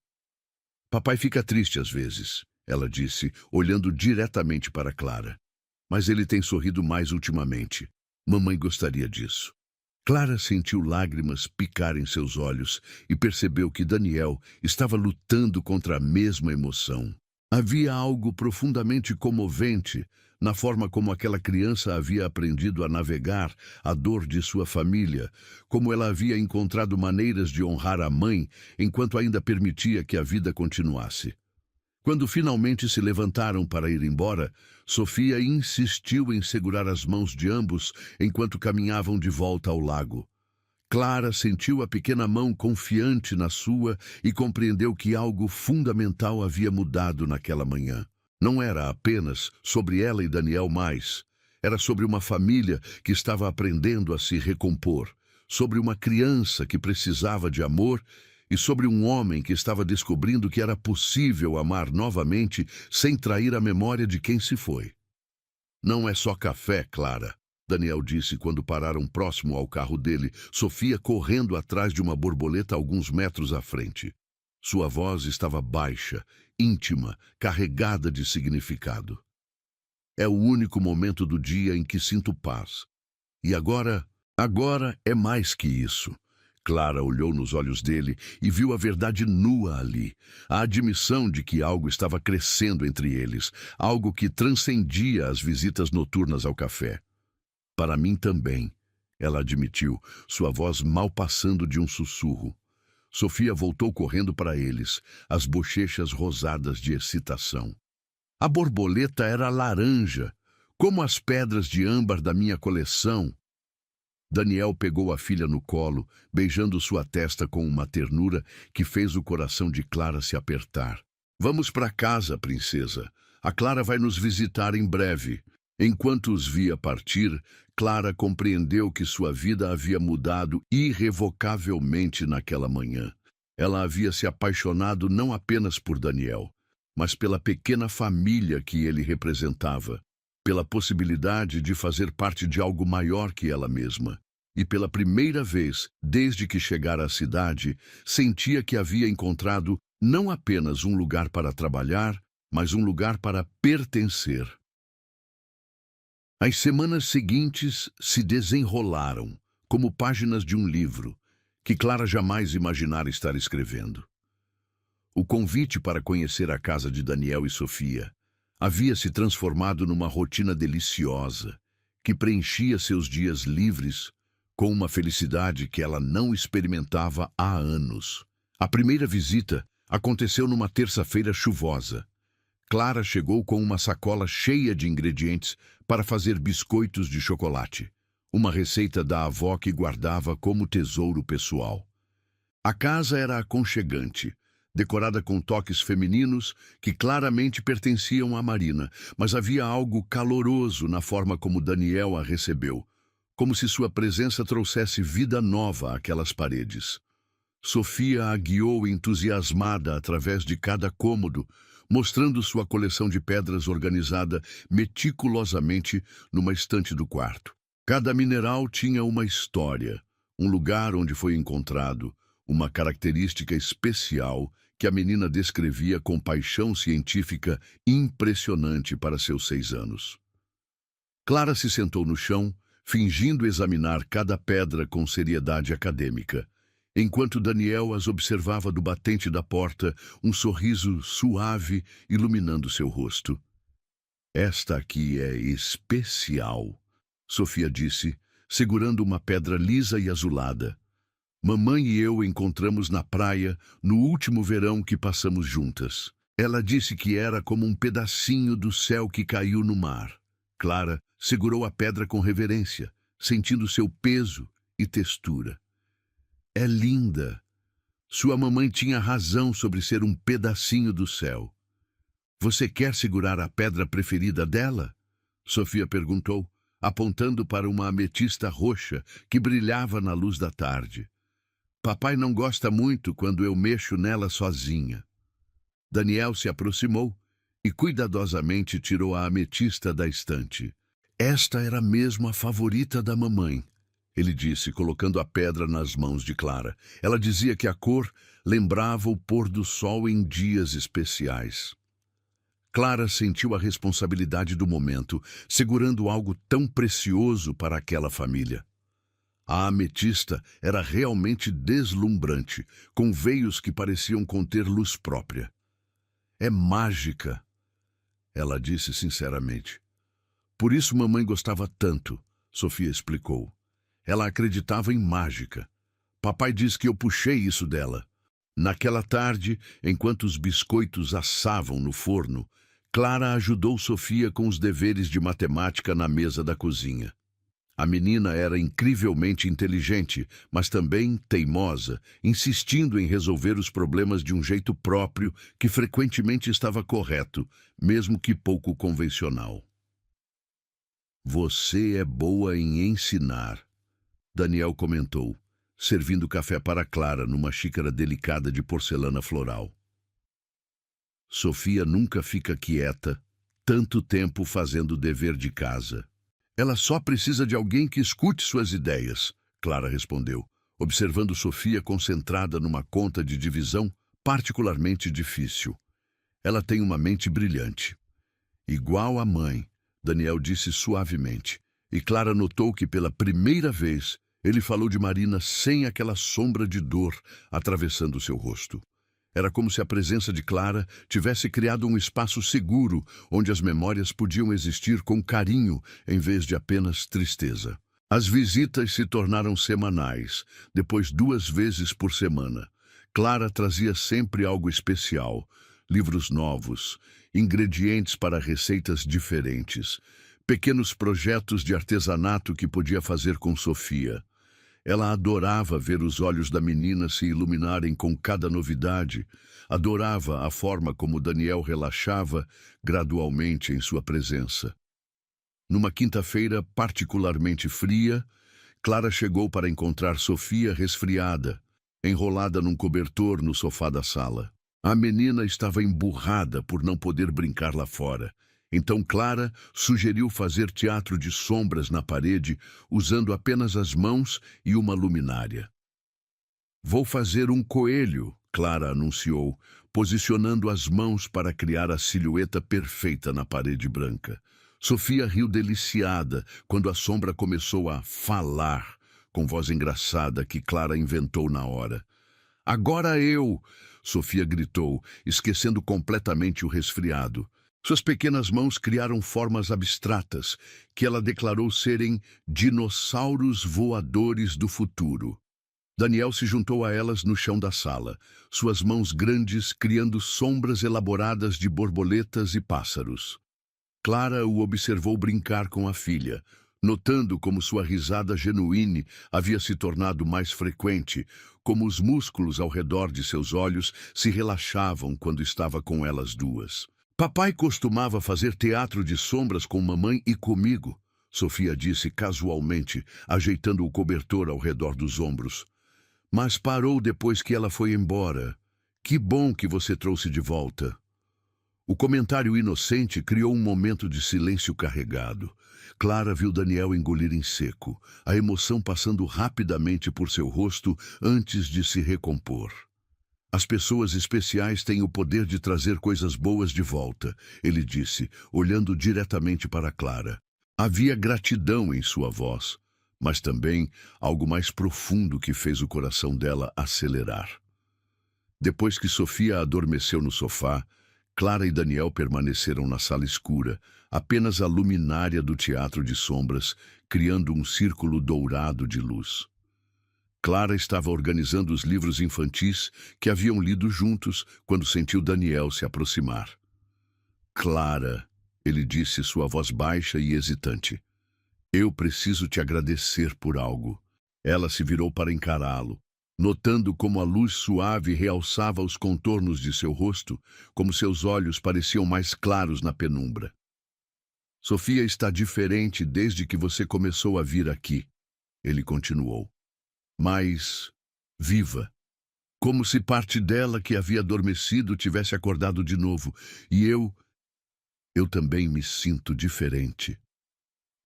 Papai fica triste às vezes, ela disse, olhando diretamente para Clara. Mas ele tem sorrido mais ultimamente. Mamãe gostaria disso. Clara sentiu lágrimas picar em seus olhos e percebeu que Daniel estava lutando contra a mesma emoção. Havia algo profundamente comovente na forma como aquela criança havia aprendido a navegar a dor de sua família, como ela havia encontrado maneiras de honrar a mãe enquanto ainda permitia que a vida continuasse. Quando finalmente se levantaram para ir embora, Sofia insistiu em segurar as mãos de ambos enquanto caminhavam de volta ao lago. Clara sentiu a pequena mão confiante na sua e compreendeu que algo fundamental havia mudado naquela manhã. Não era apenas sobre ela e Daniel mais. Era sobre uma família que estava aprendendo a se recompor, sobre uma criança que precisava de amor e sobre um homem que estava descobrindo que era possível amar novamente sem trair a memória de quem se foi. Não é só café, Clara, Daniel disse quando pararam próximo ao carro dele, Sofia correndo atrás de uma borboleta alguns metros à frente. Sua voz estava baixa, íntima, carregada de significado. É o único momento do dia em que sinto paz. E agora é mais que isso. Clara olhou nos olhos dele e viu a verdade nua ali, a admissão de que algo estava crescendo entre eles, algo que transcendia as visitas noturnas ao café. Para mim também, ela admitiu, sua voz mal passando de um sussurro. Sofia voltou correndo para eles, as bochechas rosadas de excitação. A borboleta era laranja, como as pedras de âmbar da minha coleção. Daniel pegou a filha no colo, beijando sua testa com uma ternura que fez o coração de Clara se apertar. Vamos para casa, princesa. A Clara vai nos visitar em breve. Enquanto os via partir, Clara compreendeu que sua vida havia mudado irrevocavelmente naquela manhã. Ela havia se apaixonado não apenas por Daniel, mas pela pequena família que ele representava, pela possibilidade de fazer parte de algo maior que ela mesma. E pela primeira vez, desde que chegara à cidade, sentia que havia encontrado não apenas um lugar para trabalhar, mas um lugar para pertencer. As semanas seguintes se desenrolaram, como páginas de um livro, que Clara jamais imaginara estar escrevendo. O convite para conhecer a casa de Daniel e Sofia havia se transformado numa rotina deliciosa, que preenchia seus dias livres com uma felicidade que ela não experimentava há anos. A primeira visita aconteceu numa terça-feira chuvosa. Clara chegou com uma sacola cheia de ingredientes para fazer biscoitos de chocolate, uma receita da avó que guardava como tesouro pessoal. A casa era aconchegante, decorada com toques femininos que claramente pertenciam a Marina, mas havia algo caloroso na forma como Daniel a recebeu, como se sua presença trouxesse vida nova àquelas paredes. Sofia a guiou entusiasmada através de cada cômodo, mostrando sua coleção de pedras organizada meticulosamente numa estante do quarto. Cada mineral tinha uma história, um lugar onde foi encontrado, uma característica especial que a menina descrevia com paixão científica impressionante para seus 6 anos. Clara se sentou no chão, fingindo examinar cada pedra com seriedade acadêmica, enquanto Daniel as observava do batente da porta, um sorriso suave iluminando seu rosto. Esta aqui é especial, Sofia disse, segurando uma pedra lisa e azulada. Mamãe e eu encontramos na praia no último verão que passamos juntas. Ela disse que era como um pedacinho do céu que caiu no mar. Clara segurou a pedra com reverência, sentindo seu peso e textura. É linda. Sua mamãe tinha razão sobre ser um pedacinho do céu. Você quer segurar a pedra preferida dela? Sofia perguntou, apontando para uma ametista roxa que brilhava na luz da tarde. Papai não gosta muito quando eu mexo nela sozinha. Daniel se aproximou e cuidadosamente tirou a ametista da estante. Esta era mesmo a favorita da mamãe, ele disse, colocando a pedra nas mãos de Clara. Ela dizia que a cor lembrava o pôr do sol em dias especiais. Clara sentiu a responsabilidade do momento, segurando algo tão precioso para aquela família. A ametista era realmente deslumbrante, com veios que pareciam conter luz própria. É mágica, ela disse sinceramente. Por isso mamãe gostava tanto, Sofia explicou. Ela acreditava em mágica. Papai diz que eu puxei isso dela. Naquela tarde, enquanto os biscoitos assavam no forno, Clara ajudou Sofia com os deveres de matemática na mesa da cozinha. A menina era incrivelmente inteligente, mas também teimosa, insistindo em resolver os problemas de um jeito próprio que frequentemente estava correto, mesmo que pouco convencional. Você é boa em ensinar, Daniel comentou, servindo café para Clara numa xícara delicada de porcelana floral. Sofia nunca fica quieta, tanto tempo fazendo o dever de casa. Ela só precisa de alguém que escute suas ideias, Clara respondeu, observando Sofia concentrada numa conta de divisão particularmente difícil. Ela tem uma mente brilhante. Igual a mãe, Daniel disse suavemente, e Clara notou que pela primeira vez ele falou de Marina sem aquela sombra de dor atravessando seu rosto. Era como se a presença de Clara tivesse criado um espaço seguro onde as memórias podiam existir com carinho em vez de apenas tristeza. As visitas se tornaram semanais, depois 2 vezes por semana. Clara trazia sempre algo especial, livros novos, ingredientes para receitas diferentes, pequenos projetos de artesanato que podia fazer com Sofia. Ela adorava ver os olhos da menina se iluminarem com cada novidade, adorava a forma como Daniel relaxava gradualmente em sua presença. Numa quinta-feira particularmente fria, Clara chegou para encontrar Sofia resfriada, enrolada num cobertor no sofá da sala. A menina estava emburrada por não poder brincar lá fora. Então Clara sugeriu fazer teatro de sombras na parede, usando apenas as mãos e uma luminária. Vou fazer um coelho, Clara anunciou, posicionando as mãos para criar a silhueta perfeita na parede branca. Sofia riu deliciada quando a sombra começou a falar, com voz engraçada que Clara inventou na hora. Agora eu! Sofia gritou, esquecendo completamente o resfriado. Suas pequenas mãos criaram formas abstratas, que ela declarou serem dinossauros voadores do futuro. Daniel se juntou a elas no chão da sala, suas mãos grandes criando sombras elaboradas de borboletas e pássaros. Clara o observou brincar com a filha, notando como sua risada genuína havia se tornado mais frequente, como os músculos ao redor de seus olhos se relaxavam quando estava com elas duas. Papai costumava fazer teatro de sombras com mamãe e comigo, Sofia disse casualmente, ajeitando o cobertor ao redor dos ombros. Mas parou depois que ela foi embora. Que bom que você trouxe de volta. O comentário inocente criou um momento de silêncio carregado. Clara viu Daniel engolir em seco, a emoção passando rapidamente por seu rosto antes de se recompor. As pessoas especiais têm o poder de trazer coisas boas de volta, ele disse, olhando diretamente para Clara. Havia gratidão em sua voz, mas também algo mais profundo que fez o coração dela acelerar. Depois que Sofia adormeceu no sofá, Clara e Daniel permaneceram na sala escura, apenas a luminária do teatro de sombras, criando um círculo dourado de luz. Clara estava organizando os livros infantis que haviam lido juntos quando sentiu Daniel se aproximar. Clara, ele disse, sua voz baixa e hesitante. Eu preciso te agradecer por algo. Ela se virou para encará-lo, notando como a luz suave realçava os contornos de seu rosto, como seus olhos pareciam mais claros na penumbra. Sofia está diferente desde que você começou a vir aqui, ele continuou. Mais viva, como se parte dela que havia adormecido tivesse acordado de novo, e eu também me sinto diferente.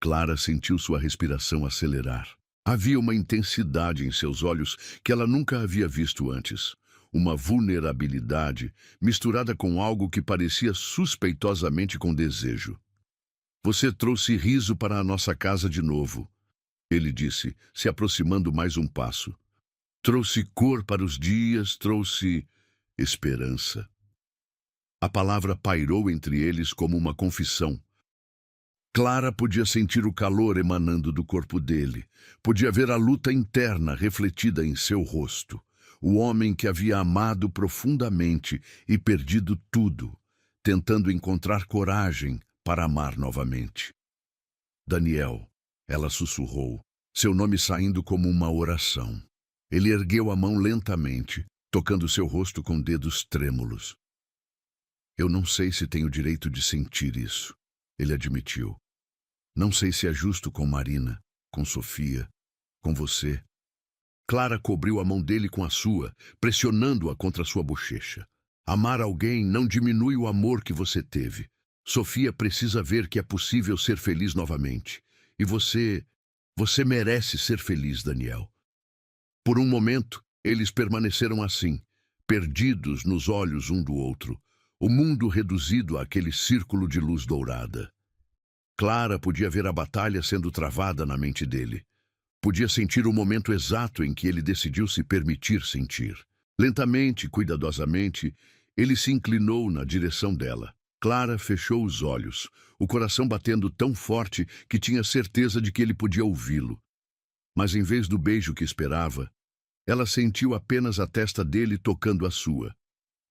Clara sentiu sua respiração acelerar. Havia uma intensidade em seus olhos que ela nunca havia visto antes. Uma vulnerabilidade misturada com algo que parecia suspeitosamente com desejo. Você trouxe riso para a nossa casa de novo, ele disse, se aproximando mais um passo. Trouxe cor para os dias, trouxe esperança. A palavra pairou entre eles como uma confissão. Clara podia sentir o calor emanando do corpo dele. Podia ver a luta interna refletida em seu rosto. O homem que havia amado profundamente e perdido tudo, tentando encontrar coragem para amar novamente. Daniel, ela sussurrou, seu nome saindo como uma oração. Ele ergueu a mão lentamente, tocando seu rosto com dedos trêmulos. Eu não sei se tenho direito de sentir isso, ele admitiu. Não sei se é justo com Marina, com Sofia, com você. Clara cobriu a mão dele com a sua, pressionando-a contra sua bochecha. Amar alguém não diminui o amor que você teve. Sofia precisa ver que é possível ser feliz novamente. E você merece ser feliz, Daniel. Por um momento, eles permaneceram assim, perdidos nos olhos um do outro, o mundo reduzido àquele círculo de luz dourada. Clara podia ver a batalha sendo travada na mente dele. Podia sentir o momento exato em que ele decidiu se permitir sentir. Lentamente, cuidadosamente, ele se inclinou na direção dela. Clara fechou os olhos, o coração batendo tão forte que tinha certeza de que ele podia ouvi-lo. Mas em vez do beijo que esperava, ela sentiu apenas a testa dele tocando a sua.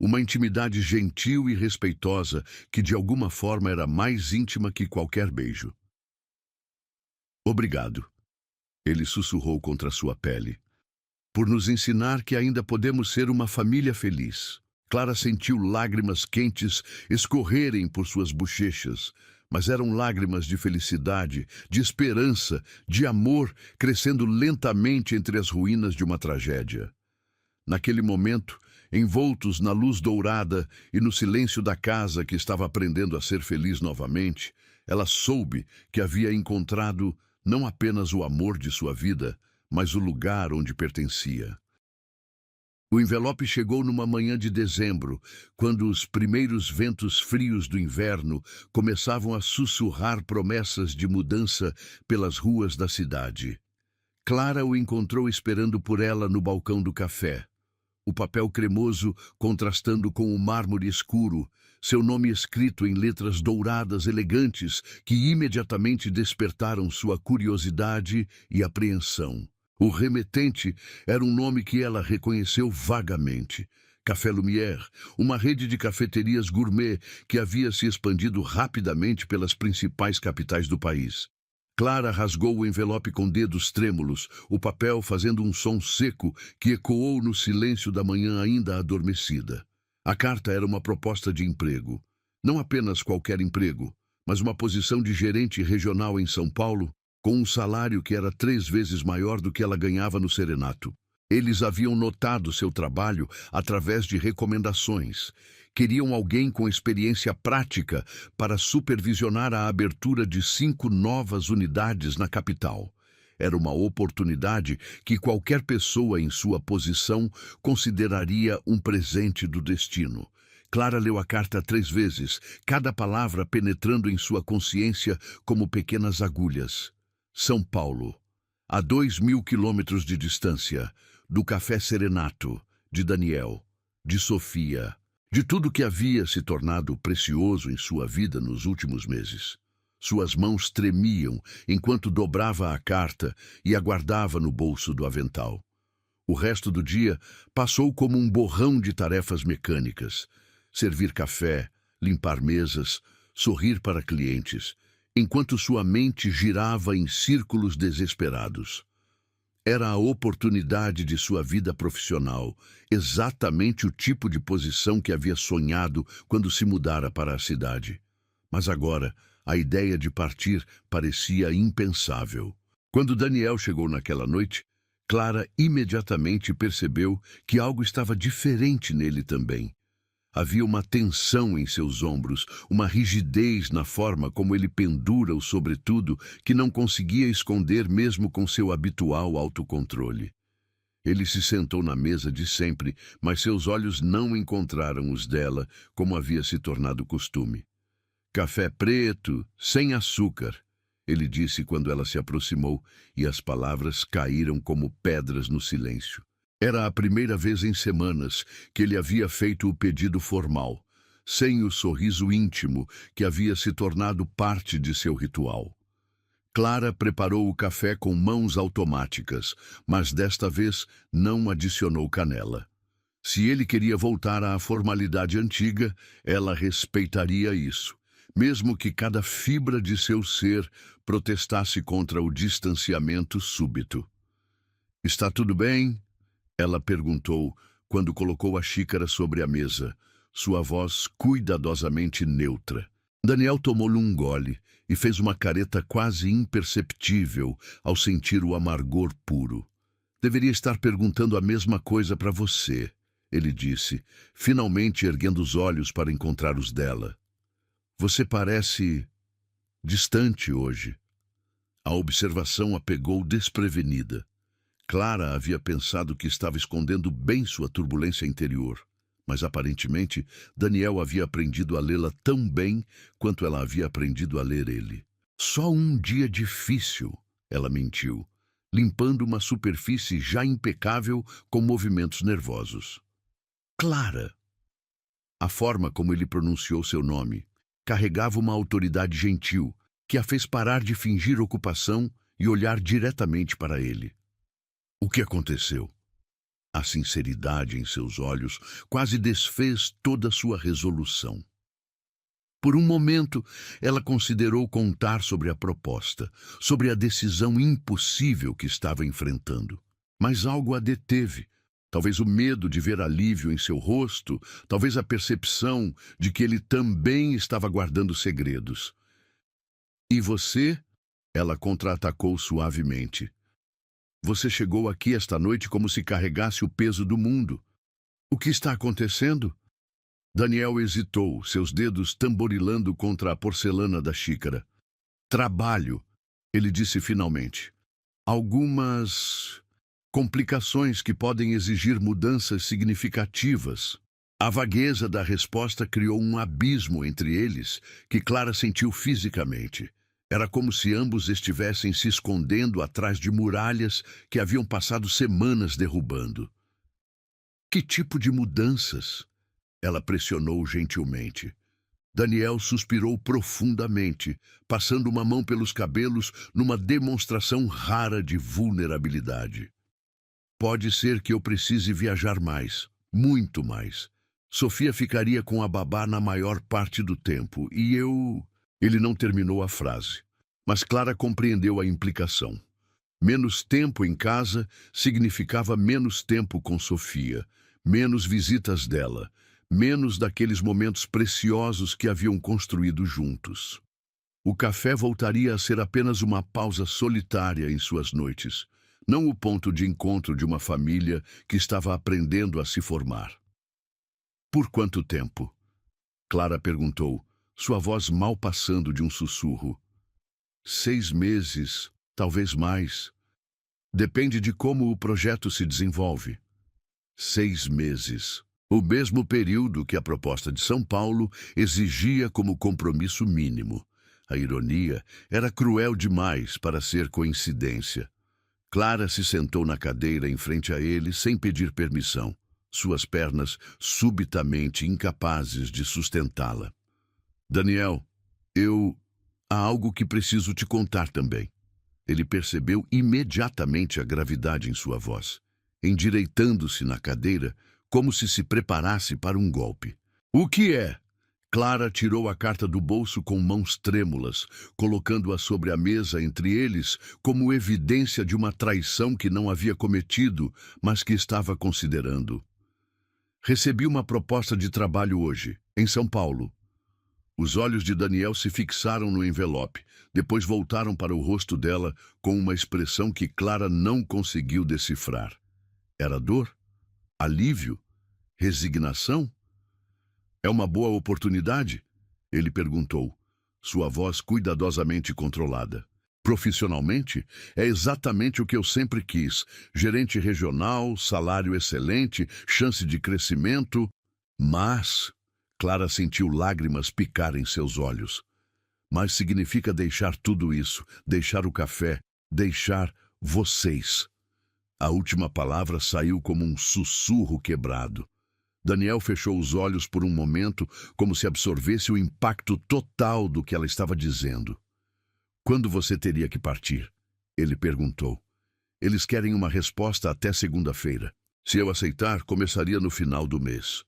Uma intimidade gentil e respeitosa que de alguma forma era mais íntima que qualquer beijo. Obrigado, ele sussurrou contra sua pele, por nos ensinar que ainda podemos ser uma família feliz. Clara sentiu lágrimas quentes escorrerem por suas bochechas, mas eram lágrimas de felicidade, de esperança, de amor, crescendo lentamente entre as ruínas de uma tragédia. Naquele momento, envoltos na luz dourada e no silêncio da casa que estava aprendendo a ser feliz novamente, ela soube que havia encontrado não apenas o amor de sua vida, mas o lugar onde pertencia. O envelope chegou numa manhã de dezembro, quando os primeiros ventos frios do inverno começavam a sussurrar promessas de mudança pelas ruas da cidade. Clara o encontrou esperando por ela no balcão do café. O papel cremoso contrastando com o mármore escuro, seu nome escrito em letras douradas elegantes que imediatamente despertaram sua curiosidade e apreensão. O remetente era um nome que ela reconheceu vagamente. Café Lumière, uma rede de cafeterias gourmet que havia se expandido rapidamente pelas principais capitais do país. Clara rasgou o envelope com dedos trêmulos, o papel fazendo um som seco que ecoou no silêncio da manhã ainda adormecida. A carta era uma proposta de emprego. Não apenas qualquer emprego, mas uma posição de gerente regional em São Paulo, com um salário que era 3 vezes maior do que ela ganhava no Serenato. Eles haviam notado seu trabalho através de recomendações. Queriam alguém com experiência prática para supervisionar a abertura de 5 novas unidades na capital. Era uma oportunidade que qualquer pessoa em sua posição consideraria um presente do destino. Clara leu a carta 3 vezes, cada palavra penetrando em sua consciência como pequenas agulhas. São Paulo, a 2.000 quilômetros de distância, do Café Serenato, de Daniel, de Sofia, de tudo que havia se tornado precioso em sua vida nos últimos meses. Suas mãos tremiam enquanto dobrava a carta e a guardava no bolso do avental. O resto do dia passou como um borrão de tarefas mecânicas. Servir café, limpar mesas, sorrir para clientes, enquanto sua mente girava em círculos desesperados. Era a oportunidade de sua vida profissional, exatamente o tipo de posição que havia sonhado quando se mudara para a cidade. Mas agora, a ideia de partir parecia impensável. Quando Daniel chegou naquela noite, Clara imediatamente percebeu que algo estava diferente nele também. Havia uma tensão em seus ombros, uma rigidez na forma como ele pendura o sobretudo que não conseguia esconder mesmo com seu habitual autocontrole. Ele se sentou na mesa de sempre, mas seus olhos não encontraram os dela, como havia se tornado costume. Café preto, sem açúcar, ele disse quando ela se aproximou, e as palavras caíram como pedras no silêncio. Era a primeira vez em semanas que ele havia feito o pedido formal, sem o sorriso íntimo que havia se tornado parte de seu ritual. Clara preparou o café com mãos automáticas, mas desta vez não adicionou canela. Se ele queria voltar à formalidade antiga, ela respeitaria isso, mesmo que cada fibra de seu ser protestasse contra o distanciamento súbito. "Está tudo bem?" ela perguntou quando colocou a xícara sobre a mesa, sua voz cuidadosamente neutra. Daniel tomou-lhe um gole e fez uma careta quase imperceptível ao sentir o amargor puro. "Deveria estar perguntando a mesma coisa para você", ele disse, finalmente erguendo os olhos para encontrar os dela. "Você parece distante hoje." A observação a pegou desprevenida. Clara havia pensado que estava escondendo bem sua turbulência interior, mas aparentemente Daniel havia aprendido a lê-la tão bem quanto ela havia aprendido a ler ele. "Só um dia difícil", ela mentiu, limpando uma superfície já impecável com movimentos nervosos. "Clara." A forma como ele pronunciou seu nome carregava uma autoridade gentil que a fez parar de fingir ocupação e olhar diretamente para ele. "O que aconteceu?" A sinceridade em seus olhos quase desfez toda sua resolução. Por um momento, ela considerou contar sobre a proposta, sobre a decisão impossível que estava enfrentando. Mas algo a deteve. Talvez o medo de ver alívio em seu rosto, talvez a percepção de que ele também estava guardando segredos. "E você?" ela contra-atacou suavemente. "Você chegou aqui esta noite como se carregasse o peso do mundo. O que está acontecendo?" Daniel hesitou, seus dedos tamborilando contra a porcelana da xícara. "Trabalho", ele disse finalmente. "Algumas complicações que podem exigir mudanças significativas." A vagueza da resposta criou um abismo entre eles que Clara sentiu fisicamente. Era como se ambos estivessem se escondendo atrás de muralhas que haviam passado semanas derrubando. "Que tipo de mudanças?" ela pressionou gentilmente. Daniel suspirou profundamente, passando uma mão pelos cabelos numa demonstração rara de vulnerabilidade. "Pode ser que eu precise viajar mais, muito mais. Sofia ficaria com a babá na maior parte do tempo, e eu..." Ele não terminou a frase, mas Clara compreendeu a implicação. Menos tempo em casa significava menos tempo com Sofia, menos visitas dela, menos daqueles momentos preciosos que haviam construído juntos. O café voltaria a ser apenas uma pausa solitária em suas noites, não o ponto de encontro de uma família que estava aprendendo a se formar. "Por quanto tempo?" Clara perguntou, sua voz mal passando de um sussurro. 6 meses, talvez mais. Depende de como o projeto se desenvolve." 6 meses. O mesmo período que a proposta de São Paulo exigia como compromisso mínimo. A ironia era cruel demais para ser coincidência. Clara se sentou na cadeira em frente a ele sem pedir permissão, suas pernas subitamente incapazes de sustentá-la. "Daniel, há algo que preciso te contar também." Ele percebeu imediatamente a gravidade em sua voz, endireitando-se na cadeira como se preparasse para um golpe. "O que é?" Clara tirou a carta do bolso com mãos trêmulas, colocando-a sobre a mesa entre eles como evidência de uma traição que não havia cometido, mas que estava considerando. "Recebi uma proposta de trabalho hoje, em São Paulo." Os olhos de Daniel se fixaram no envelope, depois voltaram para o rosto dela com uma expressão que Clara não conseguiu decifrar. Era dor? Alívio? Resignação? É uma boa oportunidade? Ele perguntou, sua voz cuidadosamente controlada. Profissionalmente, é exatamente o que eu sempre quis. Gerente regional, salário excelente, chance de crescimento. Mas, Clara sentiu lágrimas picar em seus olhos. Mas significa deixar tudo isso, deixar o café, deixar vocês. A última palavra saiu como um sussurro quebrado. Daniel fechou os olhos por um momento, como se absorvesse o impacto total do que ela estava dizendo. Quando você teria que partir? Ele perguntou. Eles querem uma resposta até segunda-feira. Se eu aceitar, começaria no final do mês.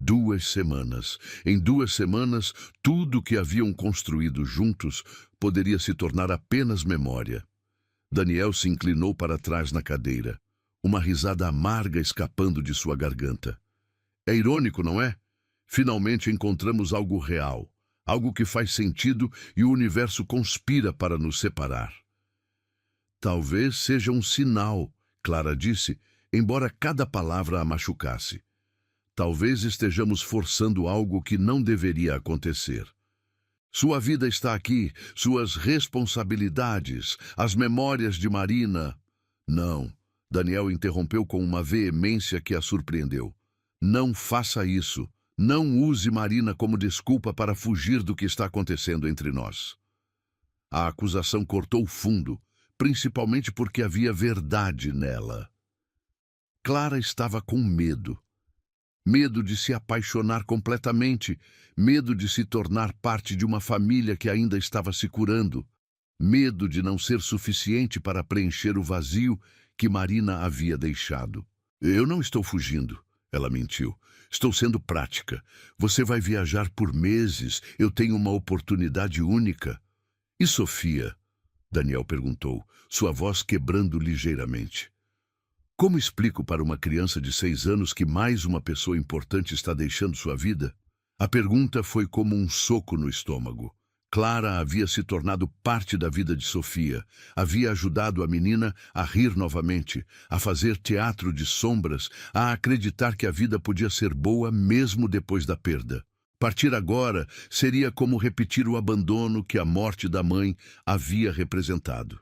2 semanas. Em 2 semanas, tudo o que haviam construído juntos poderia se tornar apenas memória. Daniel se inclinou para trás na cadeira, uma risada amarga escapando de sua garganta. É irônico, não é? Finalmente encontramos algo real, algo que faz sentido e o universo conspira para nos separar. Talvez seja um sinal, Clara disse, embora cada palavra a machucasse. Talvez estejamos forçando algo que não deveria acontecer. Sua vida está aqui, suas responsabilidades, as memórias de Marina. Não, Daniel interrompeu com uma veemência que a surpreendeu. Não faça isso. Não use Marina como desculpa para fugir do que está acontecendo entre nós. A acusação cortou fundo, principalmente porque havia verdade nela. Clara estava com medo. Medo de se apaixonar completamente, medo de se tornar parte de uma família que ainda estava se curando, medo de não ser suficiente para preencher o vazio que Marina havia deixado. Eu não estou fugindo, ela mentiu. Estou sendo prática. Você vai viajar por meses, eu tenho uma oportunidade única. E Sofia? Daniel perguntou, sua voz quebrando ligeiramente. Como explico para uma criança de 6 anos que mais uma pessoa importante está deixando sua vida? A pergunta foi como um soco no estômago. Clara havia se tornado parte da vida de Sofia, havia ajudado a menina a rir novamente, a fazer teatro de sombras, a acreditar que a vida podia ser boa mesmo depois da perda. Partir agora seria como repetir o abandono que a morte da mãe havia representado.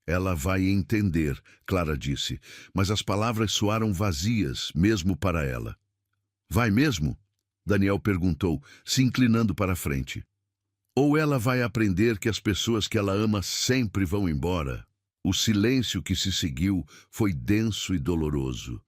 Ela vai entender, Clara disse, mas as palavras soaram vazias, mesmo para ela. Vai mesmo? Daniel perguntou, se inclinando para a frente. Ou ela vai aprender que as pessoas que ela ama sempre vão embora? O silêncio que se seguiu foi denso e doloroso.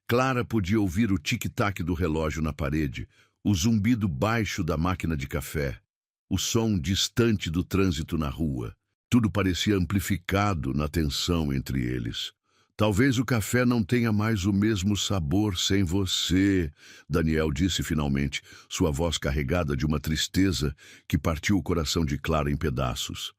Clara podia ouvir o tic-tac do relógio na parede, o zumbido baixo da máquina de café, o som distante do trânsito na rua. Tudo parecia amplificado na tensão entre eles. Talvez o café não tenha mais o mesmo sabor sem você, Daniel disse finalmente, sua voz carregada de uma tristeza que partiu o coração de Clara em pedaços.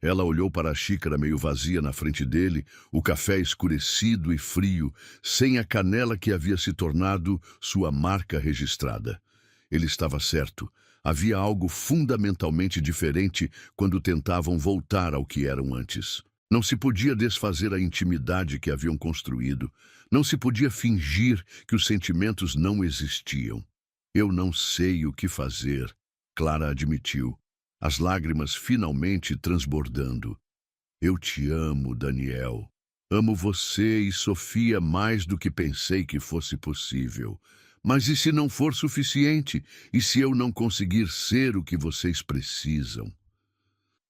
Ela olhou para a xícara meio vazia na frente dele, o café escurecido e frio, sem a canela que havia se tornado sua marca registrada. Ele estava certo. Havia algo fundamentalmente diferente quando tentavam voltar ao que eram antes. Não se podia desfazer a intimidade que haviam construído. Não se podia fingir que os sentimentos não existiam. Eu não sei o que fazer, Clara admitiu, as lágrimas finalmente transbordando. Eu te amo, Daniel. Amo você e Sofia mais do que pensei que fosse possível. Mas e se não for suficiente? E se eu não conseguir ser o que vocês precisam?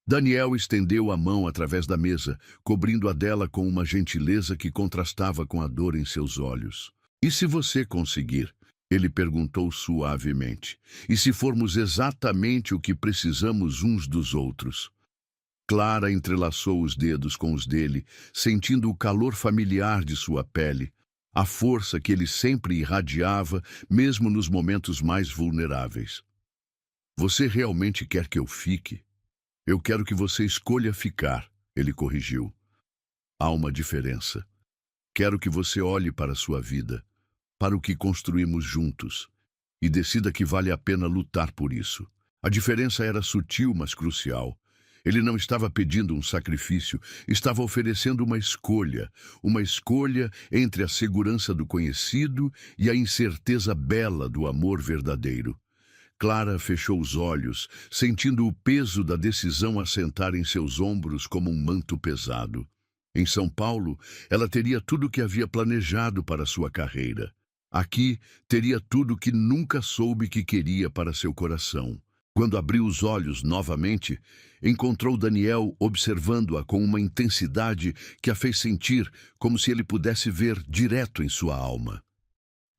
Daniel estendeu a mão através da mesa, cobrindo a dela com uma gentileza que contrastava com a dor em seus olhos. E se você conseguir? Ele perguntou suavemente. E se formos exatamente o que precisamos uns dos outros? Clara entrelaçou os dedos com os dele, sentindo o calor familiar de sua pele, a força que ele sempre irradiava, mesmo nos momentos mais vulneráveis. Você realmente quer que eu fique? Eu quero que você escolha ficar, ele corrigiu. Há uma diferença. Quero que você olhe para a sua vida, para o que construímos juntos, e decida que vale a pena lutar por isso. A diferença era sutil, mas crucial. Ele não estava pedindo um sacrifício, estava oferecendo uma escolha entre a segurança do conhecido e a incerteza bela do amor verdadeiro. Clara fechou os olhos, sentindo o peso da decisão assentar em seus ombros como um manto pesado. Em São Paulo, ela teria tudo o que havia planejado para sua carreira. Aqui, teria tudo o que nunca soube que queria para seu coração. Quando abriu os olhos novamente, encontrou Daniel observando-a com uma intensidade que a fez sentir como se ele pudesse ver direto em sua alma.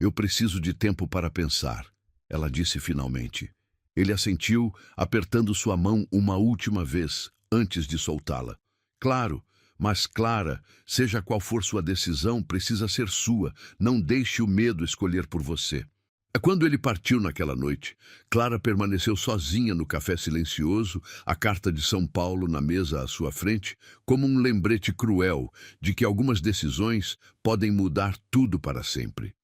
"Eu preciso de tempo para pensar", ela disse finalmente. Ele assentiu, apertando sua mão uma última vez, antes de soltá-la. "Claro, mas Clara, seja qual for sua decisão, precisa ser sua. Não deixe o medo escolher por você." Quando ele partiu naquela noite, Clara permaneceu sozinha no café silencioso, a carta de São Paulo na mesa à sua frente, como um lembrete cruel de que algumas decisões podem mudar tudo para sempre.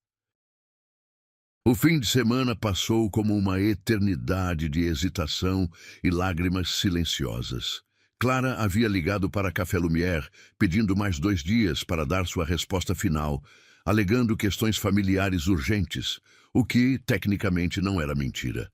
O fim de semana passou como uma eternidade de hesitação e lágrimas silenciosas. Clara havia ligado para Café Lumière, pedindo mais 2 dias para dar sua resposta final, alegando questões familiares urgentes, o que, tecnicamente, não era mentira.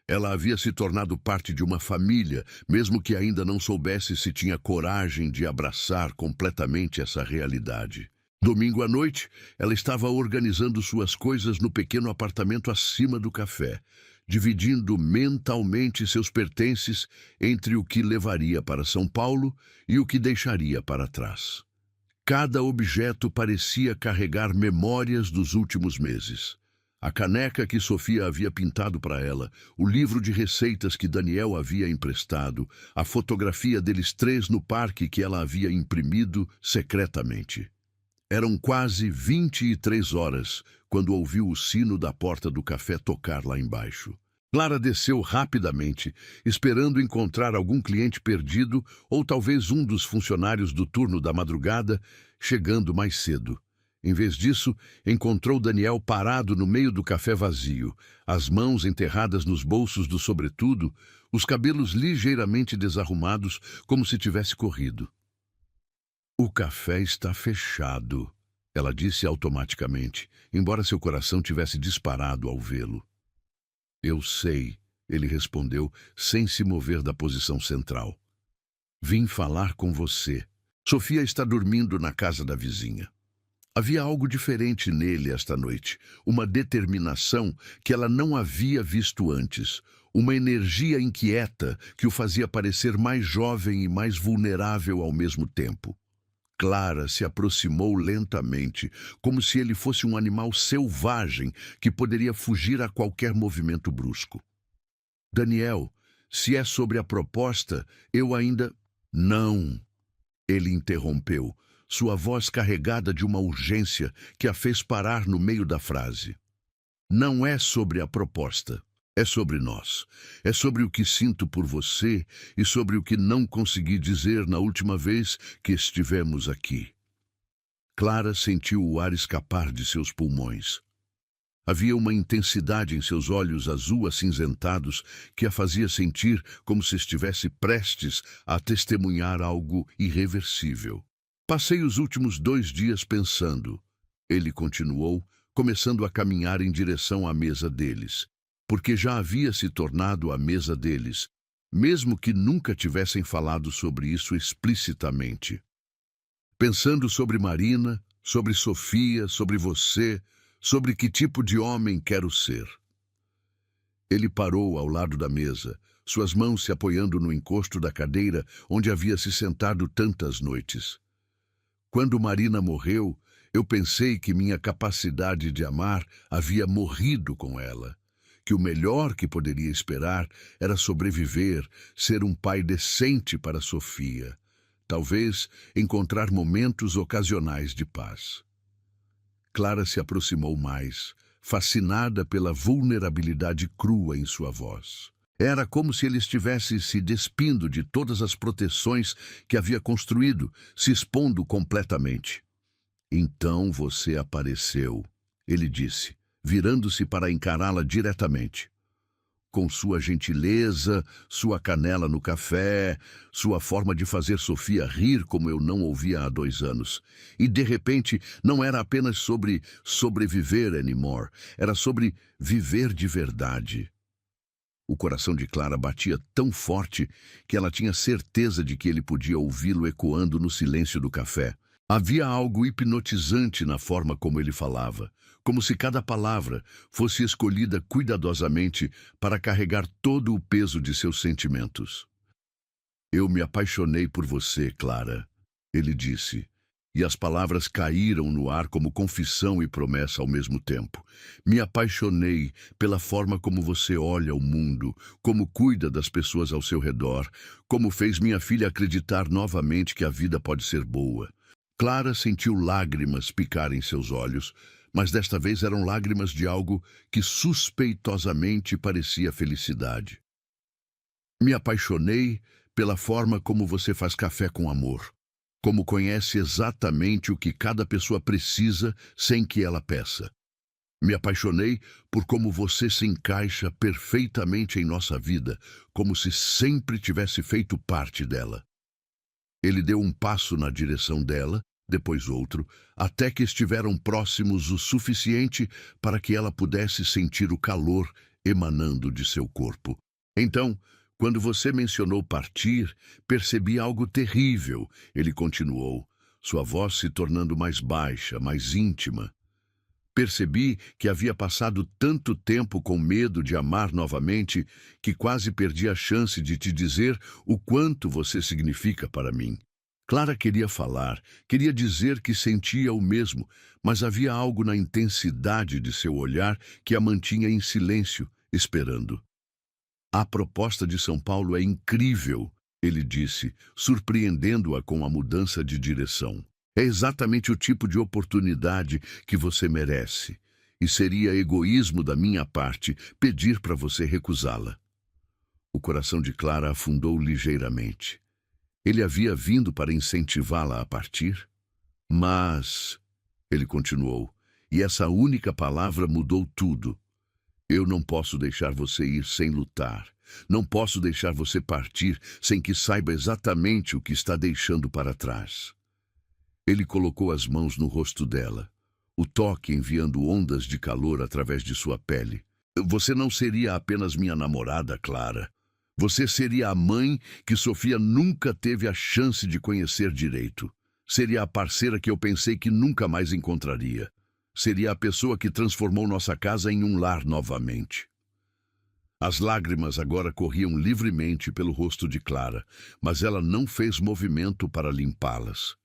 Ela havia se tornado parte de uma família, mesmo que ainda não soubesse se tinha coragem de abraçar completamente essa realidade. Domingo à noite, ela estava organizando suas coisas no pequeno apartamento acima do café, dividindo mentalmente seus pertences entre o que levaria para São Paulo e o que deixaria para trás. Cada objeto parecia carregar memórias dos últimos meses. A caneca que Sofia havia pintado para ela, o livro de receitas que Daniel havia emprestado, a fotografia deles 3 no parque que ela havia imprimido secretamente. Eram quase 23 horas quando ouviu o sino da porta do café tocar lá embaixo. Clara desceu rapidamente, esperando encontrar algum cliente perdido ou talvez um dos funcionários do turno da madrugada chegando mais cedo. Em vez disso, encontrou Daniel parado no meio do café vazio, as mãos enterradas nos bolsos do sobretudo, os cabelos ligeiramente desarrumados, como se tivesse corrido. "O café está fechado", ela disse automaticamente, embora seu coração tivesse disparado ao vê-lo. "Eu sei", ele respondeu, sem se mover da posição central. "Vim falar com você. Sofia está dormindo na casa da vizinha." Havia algo diferente nele esta noite, uma determinação que ela não havia visto antes, uma energia inquieta que o fazia parecer mais jovem e mais vulnerável ao mesmo tempo. Clara se aproximou lentamente, como se ele fosse um animal selvagem que poderia fugir a qualquer movimento brusco. "Daniel, se é sobre a proposta, eu ainda..." "Não", ele interrompeu, sua voz carregada de uma urgência que a fez parar no meio da frase. "Não é sobre a proposta. É sobre nós. É sobre o que sinto por você e sobre o que não consegui dizer na última vez que estivemos aqui." Clara sentiu o ar escapar de seus pulmões. Havia uma intensidade em seus olhos azul acinzentados que a fazia sentir como se estivesse prestes a testemunhar algo irreversível. "Passei os últimos 2 dias pensando", ele continuou, começando a caminhar em direção à mesa deles, porque já havia se tornado a mesa deles, mesmo que nunca tivessem falado sobre isso explicitamente. "Pensando sobre Marina, sobre Sofia, sobre você, sobre que tipo de homem quero ser." Ele parou ao lado da mesa, suas mãos se apoiando no encosto da cadeira onde havia se sentado tantas noites. "Quando Marina morreu, eu pensei que minha capacidade de amar havia morrido com ela, que o melhor que poderia esperar era sobreviver, ser um pai decente para Sofia, talvez encontrar momentos ocasionais de paz." Clara se aproximou mais, fascinada pela vulnerabilidade crua em sua voz. Era como se ele estivesse se despindo de todas as proteções que havia construído, se expondo completamente. "Então você apareceu", ele disse, virando-se para encará-la diretamente. Com sua gentileza, sua canela no café, sua forma de fazer Sofia rir como eu não ouvia há 2 anos. E, de repente, não era apenas sobre sobreviver anymore, era sobre viver de verdade. O coração de Clara batia tão forte que ela tinha certeza de que ele podia ouvi-lo ecoando no silêncio do café. Havia algo hipnotizante na forma como ele falava, como se cada palavra fosse escolhida cuidadosamente para carregar todo o peso de seus sentimentos. Eu me apaixonei por você, Clara, ele disse, e as palavras caíram no ar como confissão e promessa ao mesmo tempo. Me apaixonei pela forma como você olha o mundo, como cuida das pessoas ao seu redor, como fez minha filha acreditar novamente que a vida pode ser boa. Clara sentiu lágrimas picar em seus olhos, mas desta vez eram lágrimas de algo que suspeitosamente parecia felicidade. Me apaixonei pela forma como você faz café com amor, como conhece exatamente o que cada pessoa precisa sem que ela peça. Me apaixonei por como você se encaixa perfeitamente em nossa vida, como se sempre tivesse feito parte dela. Ele deu um passo na direção dela, depois outro, até que estiveram próximos o suficiente para que ela pudesse sentir o calor emanando de seu corpo. Então, quando você mencionou partir, percebi algo terrível, ele continuou, sua voz se tornando mais baixa, mais íntima. Percebi que havia passado tanto tempo com medo de amar novamente que quase perdi a chance de te dizer o quanto você significa para mim. Clara queria falar, queria dizer que sentia o mesmo, mas havia algo na intensidade de seu olhar que a mantinha em silêncio, esperando. A proposta de São Paulo é incrível, ele disse, surpreendendo-a com a mudança de direção. É exatamente o tipo de oportunidade que você merece, e seria egoísmo da minha parte pedir para você recusá-la. O coração de Clara afundou ligeiramente. Ele havia vindo para incentivá-la a partir? Mas, ele continuou, e essa única palavra mudou tudo. Eu não posso deixar você ir sem lutar. Não posso deixar você partir sem que saiba exatamente o que está deixando para trás. Ele colocou as mãos no rosto dela, o toque enviando ondas de calor através de sua pele. Você não seria apenas minha namorada, Clara. Você seria a mãe que Sofia nunca teve a chance de conhecer direito. Seria a parceira que eu pensei que nunca mais encontraria. Seria a pessoa que transformou nossa casa em um lar novamente. As lágrimas agora corriam livremente pelo rosto de Clara, mas ela não fez movimento para limpá-las.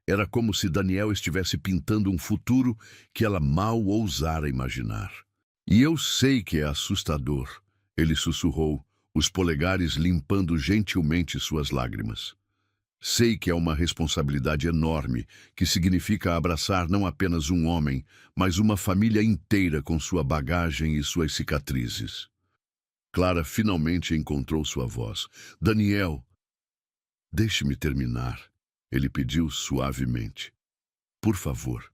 Era como se Daniel estivesse pintando um futuro que ela mal ousara imaginar. E eu sei que é assustador, ele sussurrou, os polegares limpando gentilmente suas lágrimas. Sei que é uma responsabilidade enorme, que significa abraçar não apenas um homem, mas uma família inteira com sua bagagem e suas cicatrizes. Clara finalmente encontrou sua voz. Daniel, deixe-me terminar, ele pediu suavemente. Por favor.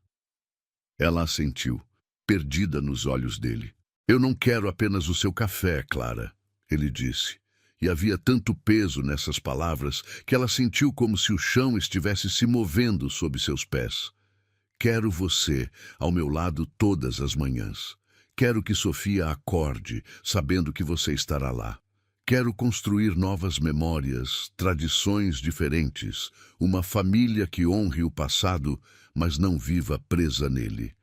Ela assentiu, perdida nos olhos dele. Eu não quero apenas o seu café, Clara, ele disse. E havia tanto peso nessas palavras que ela sentiu como se o chão estivesse se movendo sob seus pés. Quero você ao meu lado todas as manhãs. Quero que Sofia acorde, sabendo que você estará lá. Quero construir novas memórias, tradições diferentes, uma família que honre o passado, mas não viva presa nele.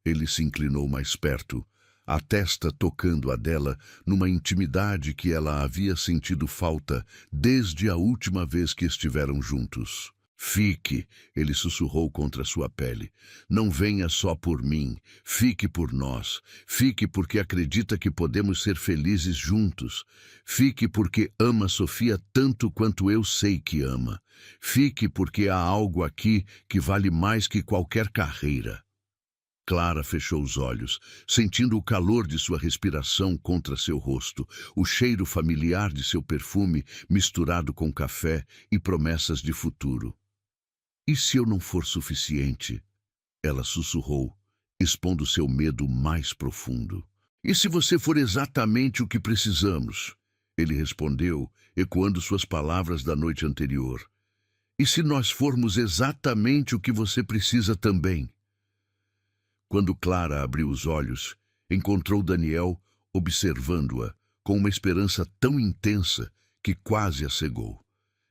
Ele se inclinou mais perto, a testa tocando a dela numa intimidade que ela havia sentido falta desde a última vez que estiveram juntos. Fique, ele sussurrou contra sua pele. Não venha só por mim, fique por nós. Fique porque acredita que podemos ser felizes juntos. Fique porque ama Sofia tanto quanto eu sei que ama. Fique porque há algo aqui que vale mais que qualquer carreira. Clara fechou os olhos, sentindo o calor de sua respiração contra seu rosto, o cheiro familiar de seu perfume misturado com café e promessas de futuro. E se eu não for suficiente? Ela sussurrou, expondo seu medo mais profundo. E se você for exatamente o que precisamos? Ele respondeu, ecoando suas palavras da noite anterior. E se nós formos exatamente o que você precisa também? Quando Clara abriu os olhos, encontrou Daniel observando-a, com uma esperança tão intensa que quase a cegou.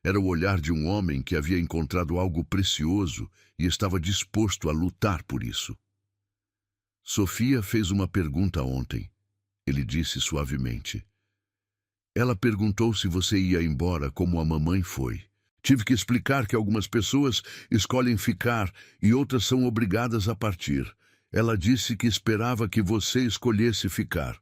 Era o olhar de um homem que havia encontrado algo precioso e estava disposto a lutar por isso. Sofia fez uma pergunta ontem, ele disse suavemente. Ela perguntou se você ia embora como a mamãe foi. Tive que explicar que algumas pessoas escolhem ficar e outras são obrigadas a partir. Ela disse que esperava que você escolhesse ficar.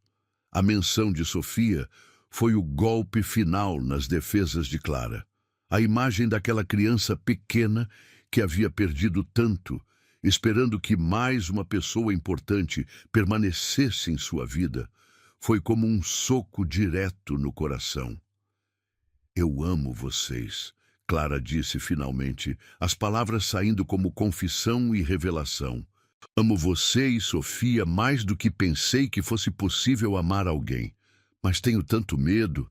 A menção de Sofia foi o golpe final nas defesas de Clara. A imagem daquela criança pequena que havia perdido tanto, esperando que mais uma pessoa importante permanecesse em sua vida, foi como um soco direto no coração. Eu amo vocês, Clara disse finalmente, as palavras saindo como confissão e revelação. Amo você e Sofia mais do que pensei que fosse possível amar alguém. Mas tenho tanto medo.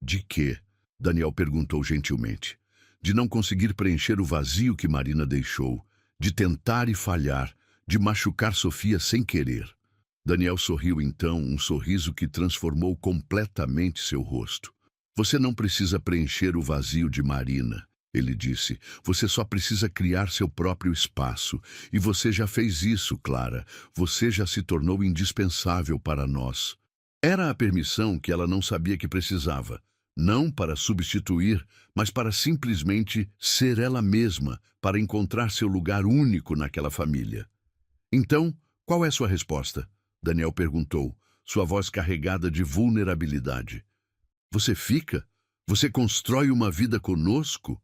De quê? Daniel perguntou gentilmente. De não conseguir preencher o vazio que Marina deixou, de tentar e falhar, de machucar Sofia sem querer. Daniel sorriu então, um sorriso que transformou completamente seu rosto. Você não precisa preencher o vazio de Marina, ele disse. Você só precisa criar seu próprio espaço. E você já fez isso, Clara. Você já se tornou indispensável para nós. Era a permissão que ela não sabia que precisava. Não para substituir, mas para simplesmente ser ela mesma, para encontrar seu lugar único naquela família. Então, qual é sua resposta? Daniel perguntou, sua voz carregada de vulnerabilidade. Você fica? Você constrói uma vida conosco?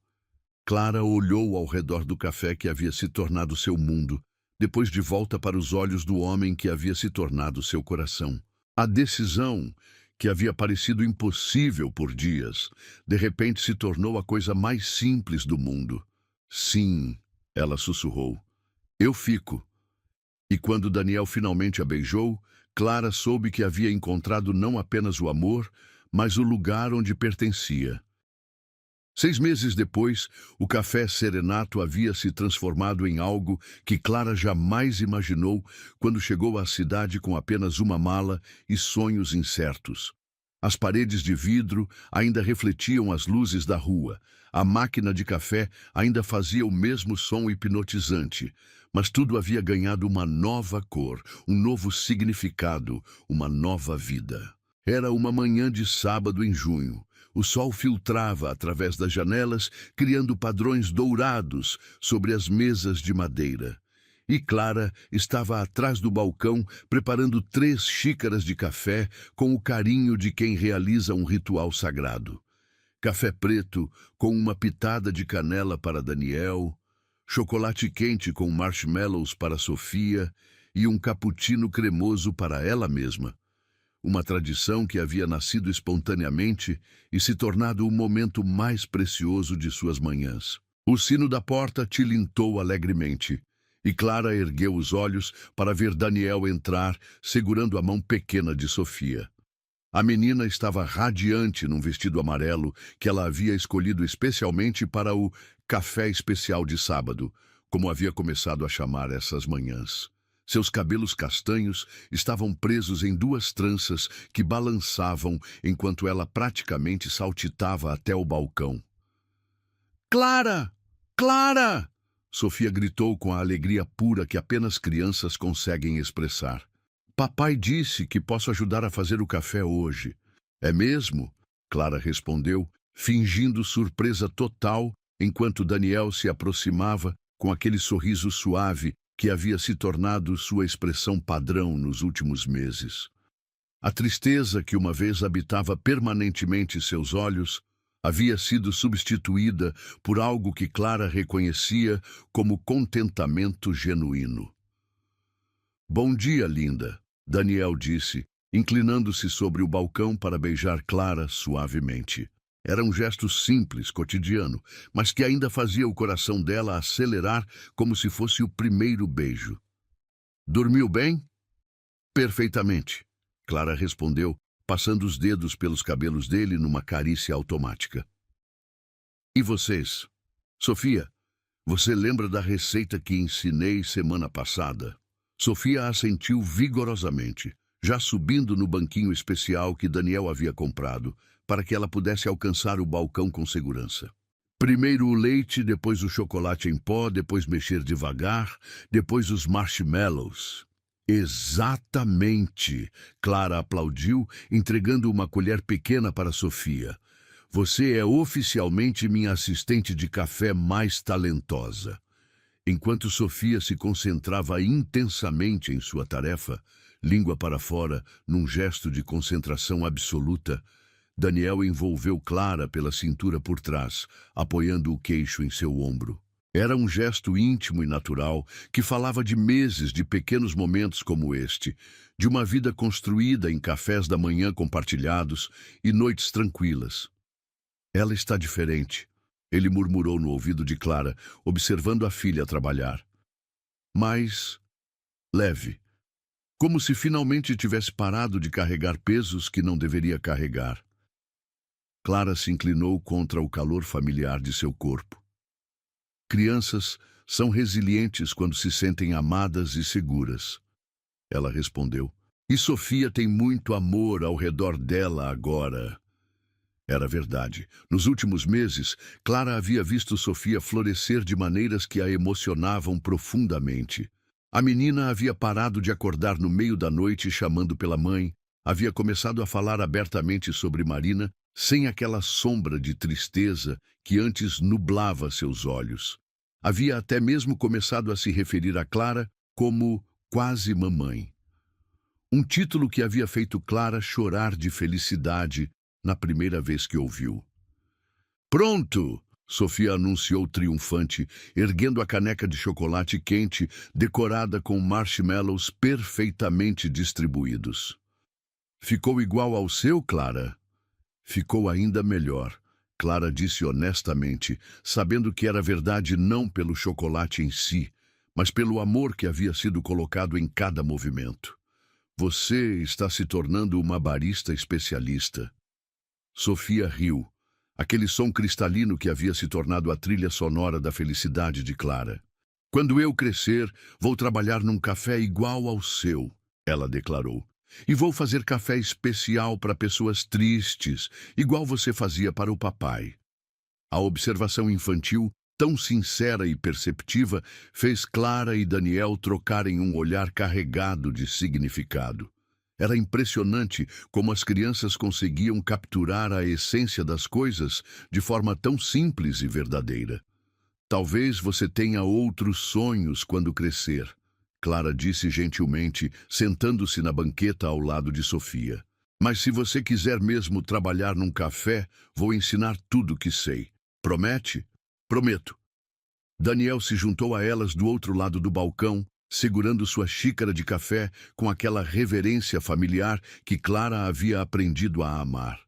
Clara olhou ao redor do café que havia se tornado seu mundo, depois de volta para os olhos do homem que havia se tornado seu coração. A decisão, que havia parecido impossível por dias, de repente se tornou a coisa mais simples do mundo. Sim, ela sussurrou. Eu fico. E quando Daniel finalmente a beijou, Clara soube que havia encontrado não apenas o amor, mas o lugar onde pertencia. 6 meses depois, o café Serenato havia se transformado em algo que Clara jamais imaginou quando chegou à cidade com apenas uma mala e sonhos incertos. As paredes de vidro ainda refletiam as luzes da rua. A máquina de café ainda fazia o mesmo som hipnotizante, mas tudo havia ganhado uma nova cor, um novo significado, uma nova vida. Era uma manhã de sábado em junho. O sol filtrava através das janelas, criando padrões dourados sobre as mesas de madeira. E Clara estava atrás do balcão, preparando 3 xícaras de café com o carinho de quem realiza um ritual sagrado. Café preto com uma pitada de canela para Daniel, chocolate quente com marshmallows para Sofia e um cappuccino cremoso para ela mesma. Uma tradição que havia nascido espontaneamente e se tornado o momento mais precioso de suas manhãs. O sino da porta tilintou alegremente, e Clara ergueu os olhos para ver Daniel entrar, segurando a mão pequena de Sofia. A menina estava radiante num vestido amarelo que ela havia escolhido especialmente para o café especial de sábado, como havia começado a chamar essas manhãs. Seus cabelos castanhos estavam presos em 2 tranças que balançavam enquanto ela praticamente saltitava até o balcão. Clara! Clara! Sofia gritou com a alegria pura que apenas crianças conseguem expressar. Papai disse que posso ajudar a fazer o café hoje. É mesmo? Clara respondeu, fingindo surpresa total enquanto Daniel se aproximava com aquele sorriso suave que havia se tornado sua expressão padrão nos últimos meses. A tristeza que uma vez habitava permanentemente seus olhos havia sido substituída por algo que Clara reconhecia como contentamento genuíno. Bom dia, linda, Daniel disse, inclinando-se sobre o balcão para beijar Clara suavemente. Era um gesto simples, cotidiano, mas que ainda fazia o coração dela acelerar como se fosse o primeiro beijo. Dormiu bem? Perfeitamente, Clara respondeu, passando os dedos pelos cabelos dele numa carícia automática. E vocês? Sofia, você lembra da receita que ensinei semana passada? Sofia assentiu vigorosamente. já subindo no banquinho especial que Daniel havia comprado, para que ela pudesse alcançar o balcão com segurança. Primeiro o leite, depois o chocolate em pó, depois mexer devagar, depois os marshmallows. Exatamente! Clara aplaudiu, entregando uma colher pequena para Sofia. Você é oficialmente minha assistente de café mais talentosa. Enquanto Sofia se concentrava intensamente em sua tarefa, língua para fora, num gesto de concentração absoluta, Daniel envolveu Clara pela cintura por trás, apoiando o queixo em seu ombro. Era um gesto íntimo e natural que falava de meses de pequenos momentos como este, de uma vida construída em cafés da manhã compartilhados e noites tranquilas. Ela está diferente, ele murmurou no ouvido de Clara, observando a filha trabalhar. Mais leve, como se finalmente tivesse parado de carregar pesos que não deveria carregar. Clara se inclinou contra o calor familiar de seu corpo. Crianças são resilientes quando se sentem amadas e seguras. Ela respondeu. E Sofia tem muito amor ao redor dela agora. Era verdade. Nos últimos meses, Clara havia visto Sofia florescer de maneiras que a emocionavam profundamente. A menina havia parado de acordar no meio da noite chamando pela mãe, havia começado a falar abertamente sobre Marina, sem aquela sombra de tristeza que antes nublava seus olhos. Havia até mesmo começado a se referir a Clara como quase mamãe. Um título que havia feito Clara chorar de felicidade na primeira vez que ouviu. Pronto! Sofia anunciou triunfante, erguendo a caneca de chocolate quente, decorada com marshmallows perfeitamente distribuídos. Ficou igual ao seu, Clara? Ficou ainda melhor, Clara disse honestamente, sabendo que era verdade não pelo chocolate em si, mas pelo amor que havia sido colocado em cada movimento. Você está se tornando uma barista especialista. Sofia riu, aquele som cristalino que havia se tornado a trilha sonora da felicidade de Clara. Quando eu crescer, vou trabalhar num café igual ao seu, ela declarou. E vou fazer café especial para pessoas tristes, igual você fazia para o papai. A observação infantil, tão sincera e perceptiva, fez Clara e Daniel trocarem um olhar carregado de significado. Era impressionante como as crianças conseguiam capturar a essência das coisas de forma tão simples e verdadeira. Talvez você tenha outros sonhos quando crescer, Clara disse gentilmente, sentando-se na banqueta ao lado de Sofia. Mas se você quiser mesmo trabalhar num café, vou ensinar tudo o que sei. Promete? Prometo. Daniel se juntou a elas do outro lado do balcão, segurando sua xícara de café com aquela reverência familiar que Clara havia aprendido a amar.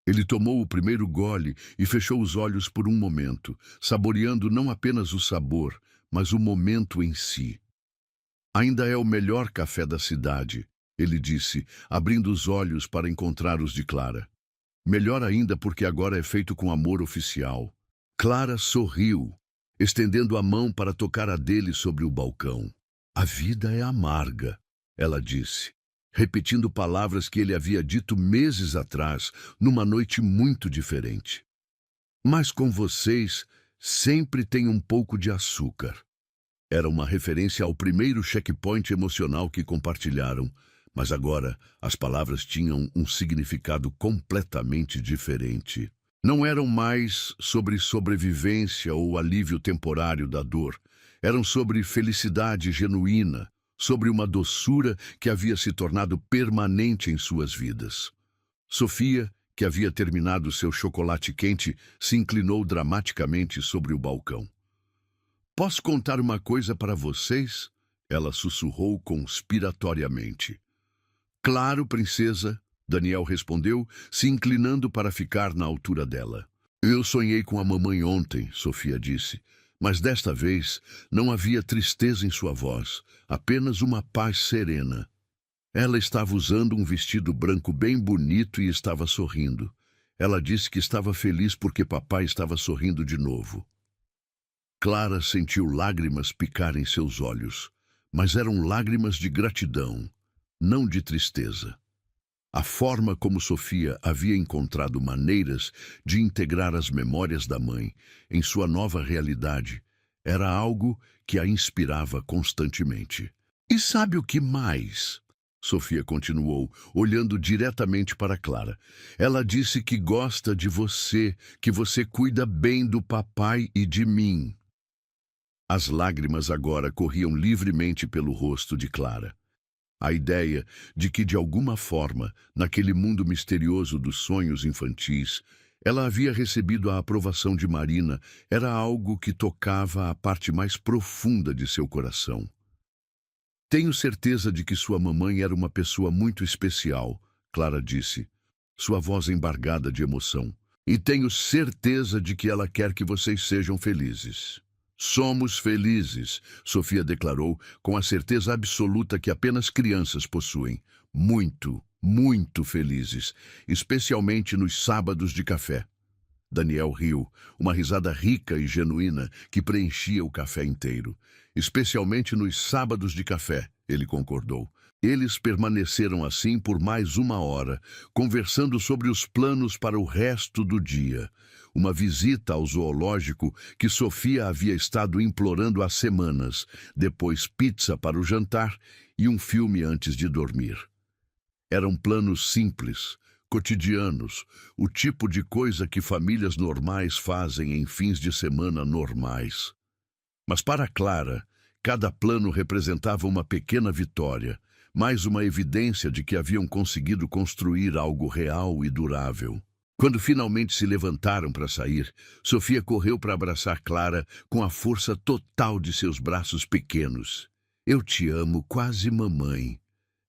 Ele tomou o primeiro gole e fechou os olhos por um momento, saboreando não apenas o sabor, mas o momento em si. Ainda é o melhor café da cidade, ele disse, abrindo os olhos para encontrar os de Clara. Melhor ainda porque agora é feito com amor oficial. Clara sorriu, estendendo a mão para tocar a dele sobre o balcão. A vida é amarga, ela disse, repetindo palavras que ele havia dito meses atrás, numa noite muito diferente. Mas com vocês sempre tem um pouco de açúcar. Era uma referência ao primeiro checkpoint emocional que compartilharam, mas agora as palavras tinham um significado completamente diferente. Não eram mais sobre sobrevivência ou alívio temporário da dor. Eram sobre felicidade genuína, sobre uma doçura que havia se tornado permanente em suas vidas. Sofia, que havia terminado seu chocolate quente, se inclinou dramaticamente sobre o balcão. Posso contar uma coisa para vocês? Ela sussurrou conspiratoriamente. Claro, princesa, Daniel respondeu, se inclinando para ficar na altura dela. Eu sonhei com a mamãe ontem, Sofia disse, mas desta vez não havia tristeza em sua voz, apenas uma paz serena. Ela estava usando um vestido branco bem bonito e estava sorrindo. Ela disse que estava feliz porque papai estava sorrindo de novo. Clara sentiu lágrimas picar em seus olhos, mas eram lágrimas de gratidão. não de tristeza. A forma como Sofia havia encontrado maneiras de integrar as memórias da mãe em sua nova realidade era algo que a inspirava constantemente. E sabe o que mais? Sofia continuou, olhando diretamente para Clara. Ela disse que gosta de você, que você cuida bem do papai e de mim. As lágrimas agora corriam livremente pelo rosto de Clara. A ideia de que, de alguma forma, naquele mundo misterioso dos sonhos infantis, ela havia recebido a aprovação de Marina era algo que tocava a parte mais profunda de seu coração. Tenho certeza de que sua mamãe era uma pessoa muito especial, Clara disse, sua voz embargada de emoção. E tenho certeza de que ela quer que vocês sejam felizes. Somos felizes, Sofia declarou com a certeza absoluta que apenas crianças possuem. Muito, muito felizes, especialmente nos sábados de café. Daniel riu, uma risada rica e genuína que preenchia o café inteiro. Especialmente nos sábados de café, ele concordou. Eles permaneceram assim por mais 1 hora, conversando sobre os planos para o resto do dia. Uma visita ao zoológico que Sofia havia estado implorando há semanas, depois pizza para o jantar e um filme antes de dormir. Eram planos simples, cotidianos, o tipo de coisa que famílias normais fazem em fins de semana normais. Mas para Clara, cada plano representava uma pequena vitória, mais uma evidência de que haviam conseguido construir algo real e durável. Quando finalmente se levantaram para sair, Sofia correu para abraçar Clara com a força total de seus braços pequenos. Eu te amo, quase mamãe,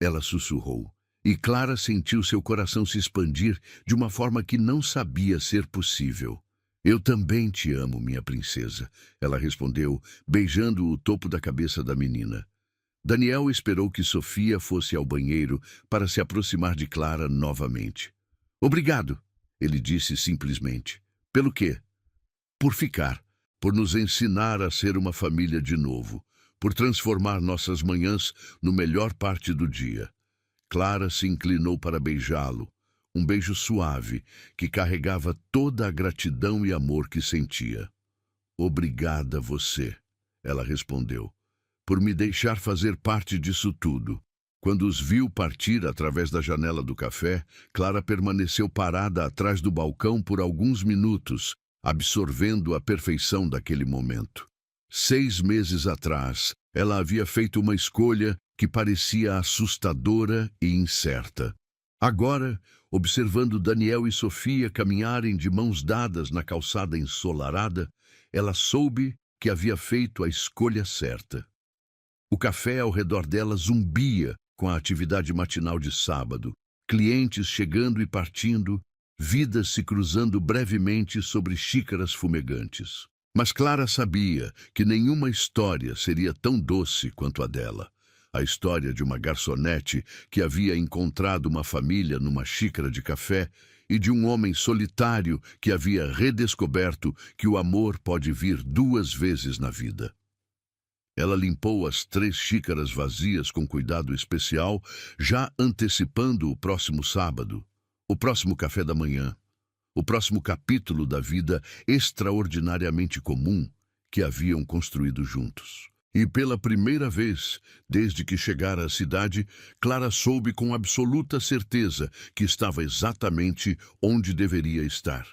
ela sussurrou. E Clara sentiu seu coração se expandir de uma forma que não sabia ser possível. Eu também te amo, minha princesa, ela respondeu, beijando o topo da cabeça da menina. Daniel esperou que Sofia fosse ao banheiro para se aproximar de Clara novamente. Obrigado, ele disse simplesmente. Pelo quê? Por ficar, por nos ensinar a ser uma família de novo, por transformar nossas manhãs no melhor parte do dia. Clara se inclinou para beijá-lo, um beijo suave que carregava toda a gratidão e amor que sentia. Obrigada você, ela respondeu, por me deixar fazer parte disso tudo. Quando os viu partir através da janela do café, Clara permaneceu parada atrás do balcão por alguns minutos, absorvendo a perfeição daquele momento. 6 meses atrás, ela havia feito uma escolha que parecia assustadora e incerta. Agora, observando Daniel e Sofia caminharem de mãos dadas na calçada ensolarada, ela soube que havia feito a escolha certa. O café ao redor dela zumbia com a atividade matinal de sábado, clientes chegando e partindo, vidas se cruzando brevemente sobre xícaras fumegantes. Mas Clara sabia que nenhuma história seria tão doce quanto a dela. A história de uma garçonete que havia encontrado uma família numa xícara de café e de um homem solitário que havia redescoberto que o amor pode vir 2 vezes na vida. Ela limpou as 3 xícaras vazias com cuidado especial, já antecipando o próximo sábado, o próximo café da manhã, o próximo capítulo da vida extraordinariamente comum que haviam construído juntos. E pela primeira vez, desde que chegara à cidade, Clara soube com absoluta certeza que estava exatamente onde deveria estar.